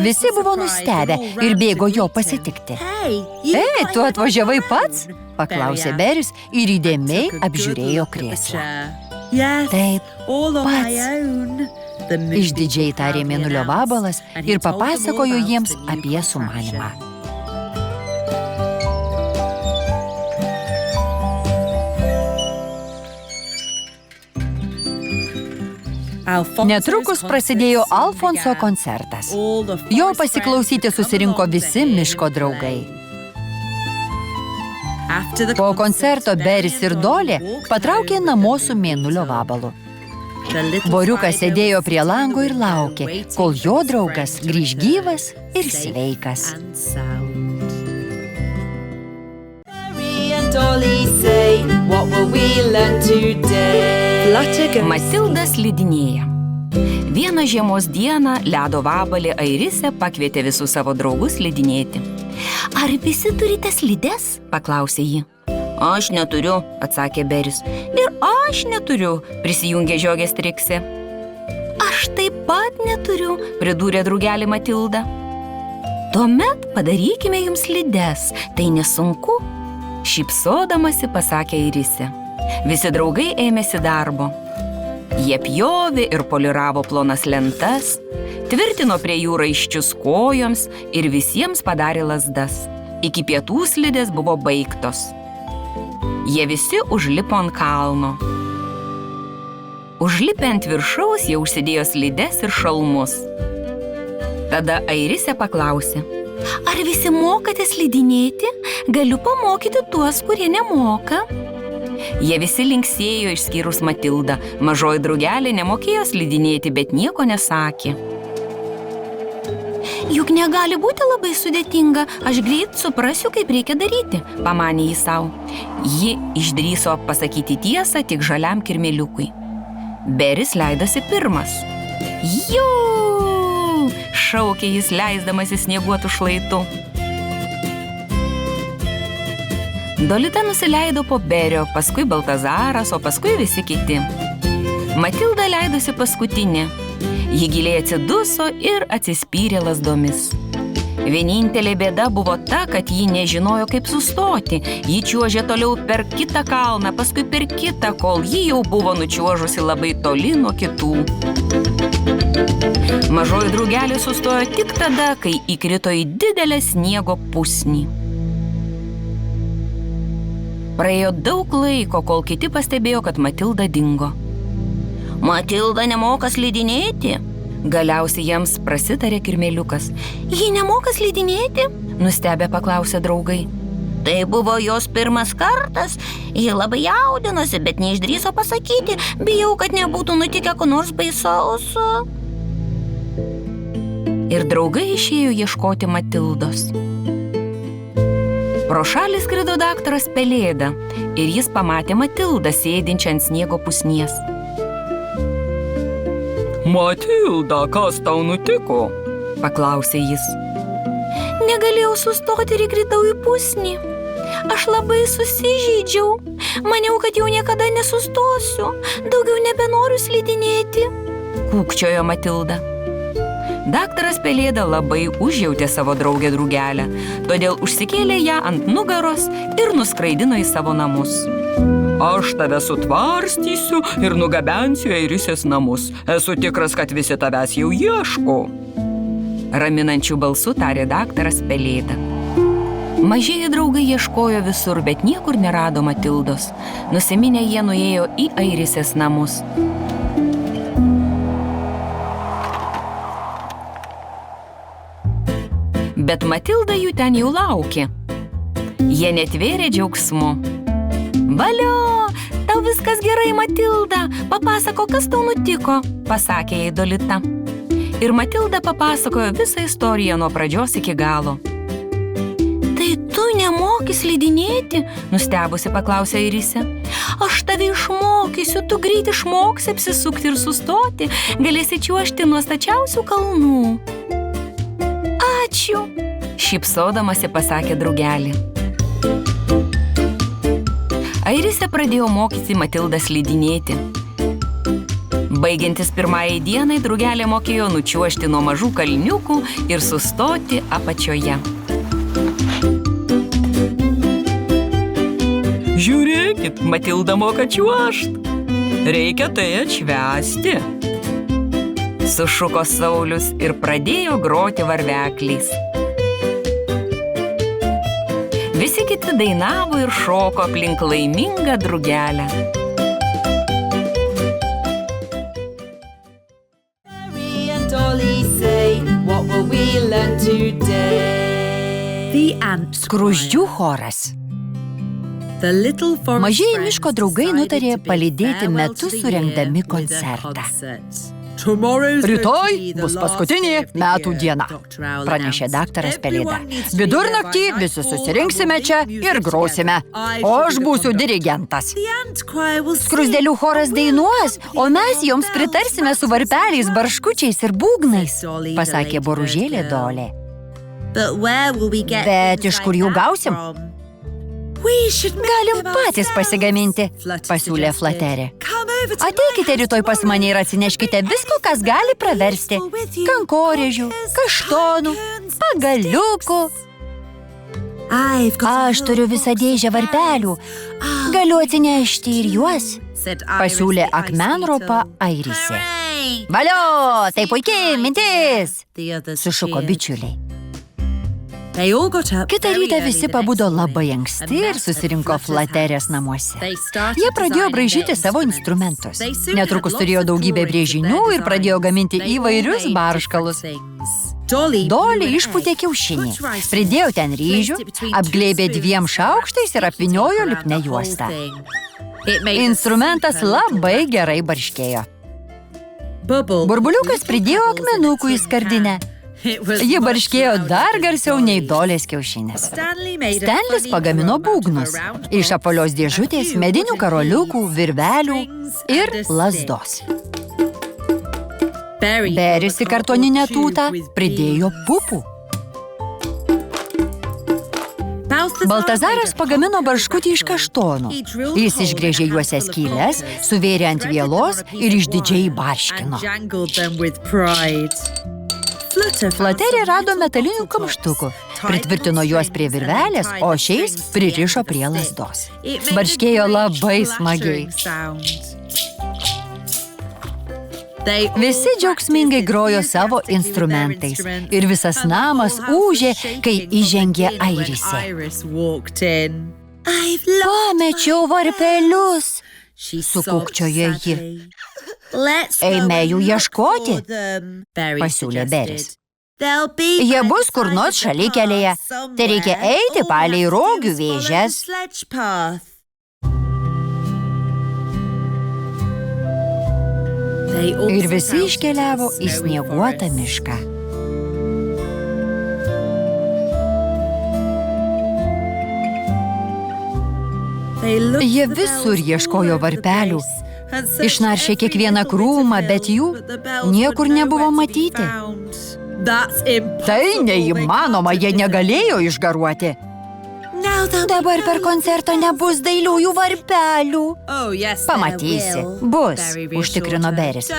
Speaker 6: Visi buvo nustebę ir bėgo jo pasitikti. Ei, tu atvažiavai pats? Paklausė Beris ir įdėmiai apžiūrėjo krėslą. Taip, pats. Išdidžiai tarė mėnulio vabalas ir papasakojo jiems apie sumanymą. Netrukus prasidėjo Alfonso koncertas. Jo pasiklausyti susirinko visi miško draugai. Po koncerto Beris ir Dolė patraukė namo su mėnulio vabalu. Voriukas sėdėjo prie lango ir laukė, kol jo draugas grįž gyvas ir sveikas.
Speaker 1: we learn today?
Speaker 7: Flutter goes.
Speaker 2: Matilda slidinėja. Vieną žiemos dieną ledo vabalė Airisė pakvietė visus savo draugus slidinėti.
Speaker 3: Ar visi turite slides?
Speaker 2: Paklausė ji. Aš neturiu, atsakė Beris. Ir aš neturiu, prisijungė žiogės Triksė.
Speaker 3: Aš taip pat neturiu.
Speaker 2: Pridūrė draugelį Matilda. Tuomet padarykime jums slides, tai nesunku, šypsodamasi pasakė Airisė. Visi draugai ėmėsi darbo. Jie pjovė ir poliravo plonas lentas, tvirtino prie jų raiščius kojoms ir visiems padarė lazdas. Iki pietų slidės buvo baigtos. Jie visi užlipo ant kalno. Užlipę ant viršaus, jie užsidėjo slides ir šalmus. Tada Airisė paklausė.
Speaker 3: Ar visi mokate slidinėti? Galiu pamokyti tuos, kurie nemoka.
Speaker 2: Jie visi linksėjo išskyrus Matildą. Mažoji draugelė nemokėjo slidinėti, bet nieko nesakė.
Speaker 3: Juk negali būti labai sudėtinga. Aš greit suprasiu, kaip reikia daryti,
Speaker 2: pamanė jį savo. Ji išdrįso pasakyti tiesą tik žaliam kirmėliukui. Beris leidosi pirmas. Jū! Šaukė jis, leisdamas į snieguotų šlaitų. Dolita nusileido po Berio, paskui Baltazaras, o paskui visi kiti. Matilda leidosi paskutinė. Ji giliai atsiduso ir atsispyrė lazdomis. Vienintelė bėda buvo ta, kad ji nežinojo, kaip sustoti. Ji čiuožė toliau per kitą kalną, paskui per kitą, kol ji jau buvo nučiuožusi labai toli nuo kitų. Mažoji draugelė sustojo tik tada, kai įkrito į didelę sniego pusnį. Praėjo daug laiko, kol kiti pastebėjo, kad Matilda dingo.
Speaker 3: Matilda nemoka slidinėti?
Speaker 2: Galiausiai jiems prasitarė kirmėliukas.
Speaker 3: Ji nemoka slidinėti?
Speaker 2: Nustebę paklausė draugai.
Speaker 3: Tai buvo jos pirmas kartas. Ji labai jaudinosi, bet neišdrįso pasakyti. Bijau, kad nebūtų nutikę ko nors baisaus.
Speaker 2: Ir draugai išėjo ieškoti Matildos. Pro šalį skrido daktaras Pelėda ir jis pamatė Matildą sėdinčią ant sniego pusnies.
Speaker 4: Matilda, kas tau nutiko?
Speaker 2: Paklausė jis.
Speaker 3: Negalėjau sustoti ir įkritau į pusnį. Aš labai susižeidžiau. Maniau, kad jau niekada nesustosiu. Daugiau nebenoriu slidinėti.
Speaker 2: Kūkčiojo Matilda. Daktaras Pelėda labai užjautė savo draugę drugelę, todėl užsikėlė ją ant nugaros ir nuskraidino į savo namus.
Speaker 4: Aš tave sutvarstysiu ir nugabensiu į Airisės namus. Esu tikras, kad visi tavęs jau ieško.
Speaker 2: Raminančių balsų tarė daktaras Pelėda. Mažieji draugai ieškojo visur, bet niekur nerado Matildos. Nusiminę jie nuėjo į Airisės namus. Bet Matilda jų ten jau laukė. Jie netvėrė džiaugsmu. Valio, tau viskas gerai, Matilda. Papasako, kas tau nutiko, pasakė jai Dolita. Ir Matilda papasakojo visą istoriją nuo pradžios iki galo.
Speaker 3: Tai tu nemoki slidinėti?
Speaker 2: Nustebusi paklausė Airisė.
Speaker 3: Aš tave išmokysiu, tu greit išmoksi apsisukti ir sustoti. Galėsi čiuožti nuo stačiausių kalnų. Ačiū,
Speaker 2: šypsodamasi pasakė draugelį. Airisė pradėjo mokyti Matildą slidinėti. Baigiantis pirmajai dienai, draugelė mokėjo nučiuožti nuo mažų kalniukų ir sustoti apačioje.
Speaker 4: Žiūrėkit, Matilda moka čiuožt. Reikia tai atšvęsti.
Speaker 2: Sušuko Saulius ir pradėjo groti varvekliais. Visi kiti dainavo ir šoko aplink laimingą drugelę.
Speaker 1: Mary and Dolly say, what will we learn today?
Speaker 7: The ants.
Speaker 6: Skruzdžių choras.
Speaker 7: The little forest
Speaker 6: Mažieji
Speaker 7: friends
Speaker 6: miško draugai
Speaker 7: decided
Speaker 6: nutarė
Speaker 7: to bid
Speaker 6: palydėti
Speaker 7: farewell
Speaker 6: metus
Speaker 7: to the
Speaker 6: surengdami
Speaker 7: year with a
Speaker 6: koncertą.
Speaker 7: concert.
Speaker 6: Rytoj bus paskutinė metų diena, pranešė daktaras Pelėda. Vidurnaktį visi susirinksime čia ir grosime, o aš būsiu dirigentas. Skruzdėlių choras dainuos, o mes joms pritarsime su varpeliais, barškučiais ir būgnais, pasakė boružėlė Dolė. Bet iš kur jų gausim? Galim patys pasigaminti, pasiūlė Flaterė. Ateikite rytoj pas mane ir atsineškite visko, kas gali praversti. Kankorėžių, kaštonų, pagaliukų. Aš turiu visą dėžę varpelių. Galiu atsinešti ir juos, pasiūlė akmenropa Airisė. Valio, tai puikiai mintis, sušuko bičiuliai. Kitą rytą visi pabudo labai anksti ir susirinko Flaterės namuose. Jie pradėjo braižyti savo instrumentus. Netrukus turėjo daugybę brėžinių ir pradėjo gaminti įvairius barškalus. Dolė išpūtė kiaušinį, pridėjo ten ryžių, apglėbė 2 šaukštais ir apvyniojo lipnia juostą. Instrumentas labai gerai barškėjo. Burbuliukas pridėjo akmenukų į skardinę. Ji barškėjo dar garsiau nei Dolės kiaušinis. Stanlis pagamino būgnus iš apvalios dėžutės, medinių karoliukų, virvelių ir lazdos. Beris į kartoninę tūtą pridėjo pupų. Baltazaras pagamino barškutį iš kaštonų. Jis išgrėžė juose skyles, suvėrė ant vielos ir išdidžiai barškino. Flaterė rado metalinių kamštukų, pritvirtino juos prie virvelės, o šiais pririšo prie lazdos. Barškėjo labai smagiai. Visi džiaugsmingai grojo savo instrumentais ir visas namas ūžė, kai įžengė Airisė. Pamečiau varpelius, sukūkčiojo ji. Eime jų ieškoti, pasiūlė Beris. Jie bus kur nors šalikelėje. Tai reikia eiti palei rogių vėžes. Ir visi iškeliavo į snieguotą mišką. Jie visur ieškojo varpelių. Išnaršė kiekvieną krūmą, bet jų niekur nebuvo matyti. Tai neįmanoma, jie negalėjo išgaruoti. Dabar per koncertą nebus dailiųjų varpelių. Pamatysi, bus, užtikrino Beris.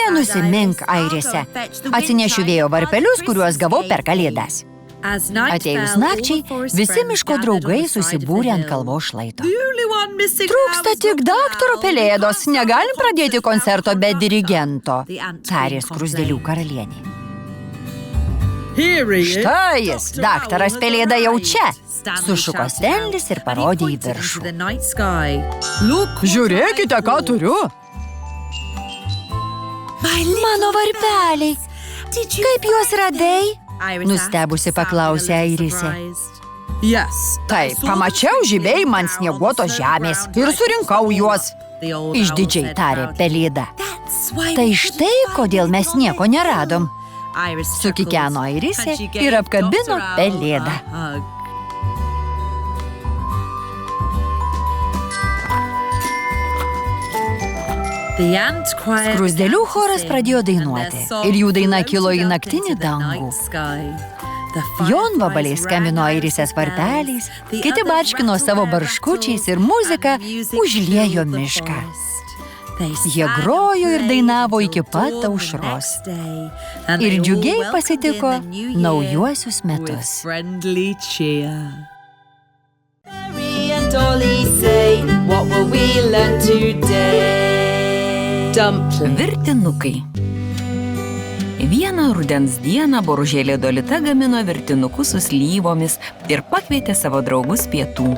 Speaker 6: Nenusimink, Airise. Atsinešiu vėjo varpelius, kuriuos gavau per kalėdas. Atėjus nakčiai, visi miško draugai susibūrė ant kalvos šlaito. Trūksta tik daktaro Pelėdos, negalim pradėti koncerto be dirigento, tarė skruzdėlių karalienė. Štai jis, daktaras Pelėda jau čia, sušuko Stanlis ir parodė į viršų. Žiūrėkite, ką turiu. Mano varpeliai, kaip juos radai? Nustebusi paklausė Airisė. Taip, pamačiau žibėjimą ant snieguotos žemės ir surinkau juos, išdidžiai tarė Pelėda. Tai štai, kodėl mes nieko neradom, sukikeno Airisė ir apkabino Pelėdą. Skruzdėlių choras pradėjo dainuoti ir jų daina kilo į naktinį dangų. Jonvabaliai skambino Airisės varpeliais, kiti barškino savo barškučiais ir muzika užliejo mišką. Jie grojo ir dainavo iki pat aušros ir džiugiai pasitiko naujuosius metus.
Speaker 1: Mary and Dolly say, what will we learn today?
Speaker 2: Virtinukai. Vieną rudens dieną boružėlė Dolita gamino virtinukus su slyvomis ir pakvietė savo draugus pietų.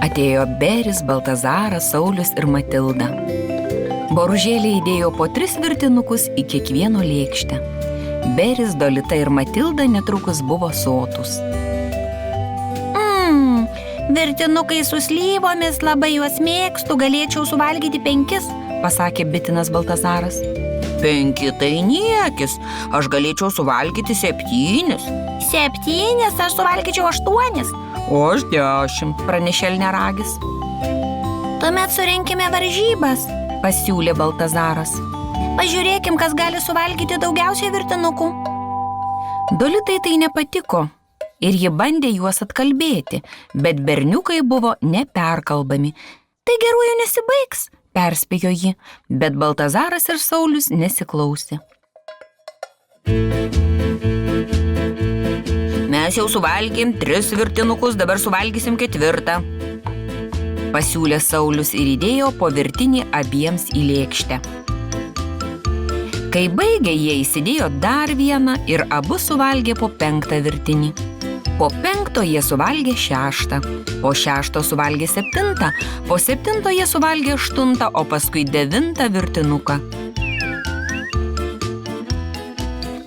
Speaker 2: Atėjo Beris, Baltazaras, Saulius ir Matilda. Boružėlė įdėjo po 3 virtinukus į kiekvieno lėkštę. Beris, Dolita ir Matilda netrukus buvo sotūs.
Speaker 3: Virtinukai su slyvomis, labai juos mėgstu, galėčiau suvalgyti 5,
Speaker 2: pasakė bitinas Baltazaras.
Speaker 4: 5 tai niekis, aš galėčiau suvalgyti 7.
Speaker 3: 7, aš suvalgyčiau 8.
Speaker 4: O aš 10,
Speaker 2: pranešė Elniaragis.
Speaker 3: Tuomet surinkime varžybas.
Speaker 2: Pasiūlė Baltazaras.
Speaker 3: Pažiūrėkim, kas gali suvalgyti daugiausiai virtinukų.
Speaker 2: Dolitai tai nepatiko ir ji bandė juos atkalbėti, bet berniukai buvo neperkalbami.
Speaker 3: Tai geruoju nesibaigs,
Speaker 2: perspėjo ji, bet Baltazaras ir Saulius nesiklausė.
Speaker 4: Mes jau suvalgėm 3 virtinukus, dabar suvalgysim 4.
Speaker 2: Pasiūlė Saulius ir įdėjo po virtinį abiems į lėkštę. Kai baigė, jie įsidėjo dar vieną ir abu suvalgė po 5 virtinį. Po 5 jie suvalgė 6, po 6 suvalgė 7, po 7 jie suvalgė 8, o paskui 9 virtinuką.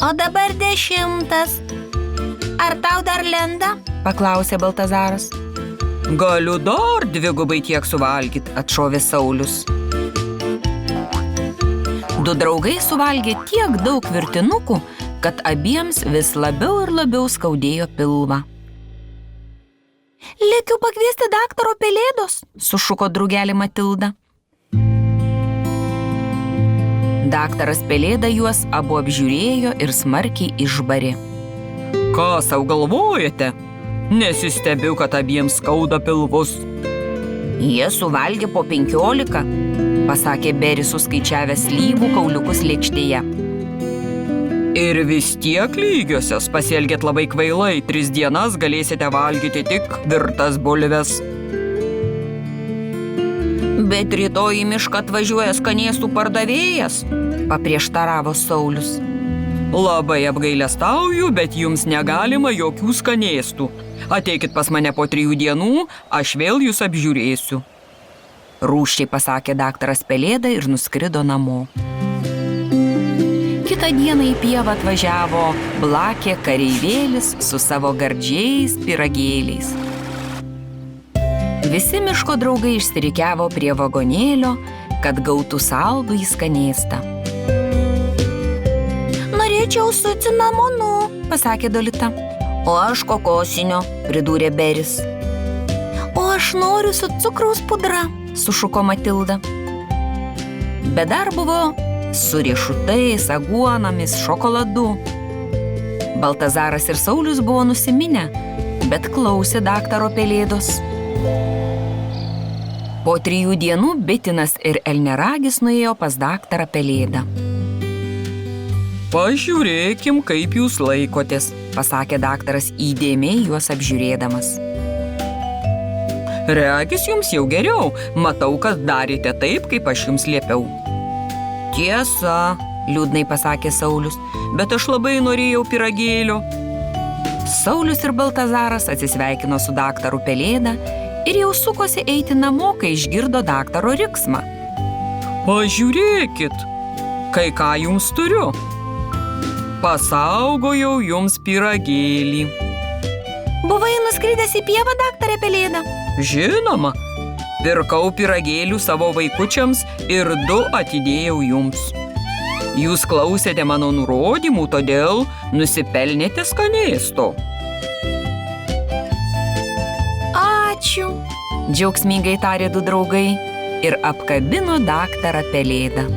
Speaker 3: O dabar 10. Ar tau dar lenda?
Speaker 2: Paklausė Baltazaras.
Speaker 4: Galiu dar 2 tiek suvalgyti,
Speaker 2: atšovė Saulius. 2 draugai suvalgė tiek daug virtinukų, kad abiems vis labiau ir labiau skaudėjo pilvą.
Speaker 3: Lėkiu pakviesti daktaro Pelėdos,
Speaker 2: sušuko drugelė Matilda. Daktaras Pelėda juos abu apžiūrėjo ir smarkiai išbarė.
Speaker 4: Ką sau galvojate? Nesistebiu, kad abiems skauda pilvus.
Speaker 2: Jie suvalgė po 15, pasakė Beris suskaičiavęs slyvų kauliukus lėkštėje.
Speaker 4: Ir vis tiek lygiosios, pasielgėt labai kvailai, 3 dienas galėsite valgyti tik virtas bulves.
Speaker 2: Bet rytoj į mišką atvažiuoja skanėstų pardavėjas, paprieštaravo Saulius.
Speaker 4: Labai apgailestauju, bet jums negalima jokių skanėstų. Ateikit pas mane po 3 dienų, aš vėl jūs apžiūrėsiu.
Speaker 2: Rūsčiai pasakė daktaras Pelėda ir nuskrido namo. Kitą dieną į pievą atvažiavo Blakė kareivėlis su savo gardžiais pyragėliais. Visi miško draugai išsirikiavo prie vagonėlio, kad gautų saldų į skanėstą.
Speaker 3: Norėčiau su cinamonu,
Speaker 2: pasakė Dolita.
Speaker 3: O aš kokosinio, pridūrė Beris. O aš noriu su cukraus pudra,
Speaker 2: sušuko Matilda. Bet dar buvo su riešutais, aguonomis, šokoladu. Baltazaras ir Saulius buvo nusiminę, bet klausė daktaro Pelėdos. Po 3 dienų Bitinas ir Elniaragis nuėjo pas daktarą Pelėdą.
Speaker 4: Pažiūrėkim, kaip jūs laikotės,
Speaker 2: pasakė daktaras įdėmiai juos apžiūrėdamas.
Speaker 4: Regis jums jau geriau, matau, kad darėte taip, kaip aš jums liepiau.
Speaker 2: Tiesa, liūdnai pasakė Saulius,
Speaker 4: bet aš labai norėjau pyragėlio.
Speaker 2: Saulius ir Baltazaras atsisveikino su daktaru Pelėda ir jau sukosi eiti namo, kai išgirdo daktaro riksmą.
Speaker 4: Pažiūrėkit, kai ką jums turiu. Pasaugojau jums pyragėlį.
Speaker 3: Buvai nuskridęs į pievą, daktarė Pelėda?
Speaker 4: Žinoma, pirkau pyragėlių savo vaikučiams ir 2 atidėjau jums. Jūs klausėte mano nurodymų, todėl nusipelnėte skanėsto.
Speaker 3: Ačiū,
Speaker 2: džiaugsmingai tarė 2 draugai ir apkabino daktarą Pelėdą.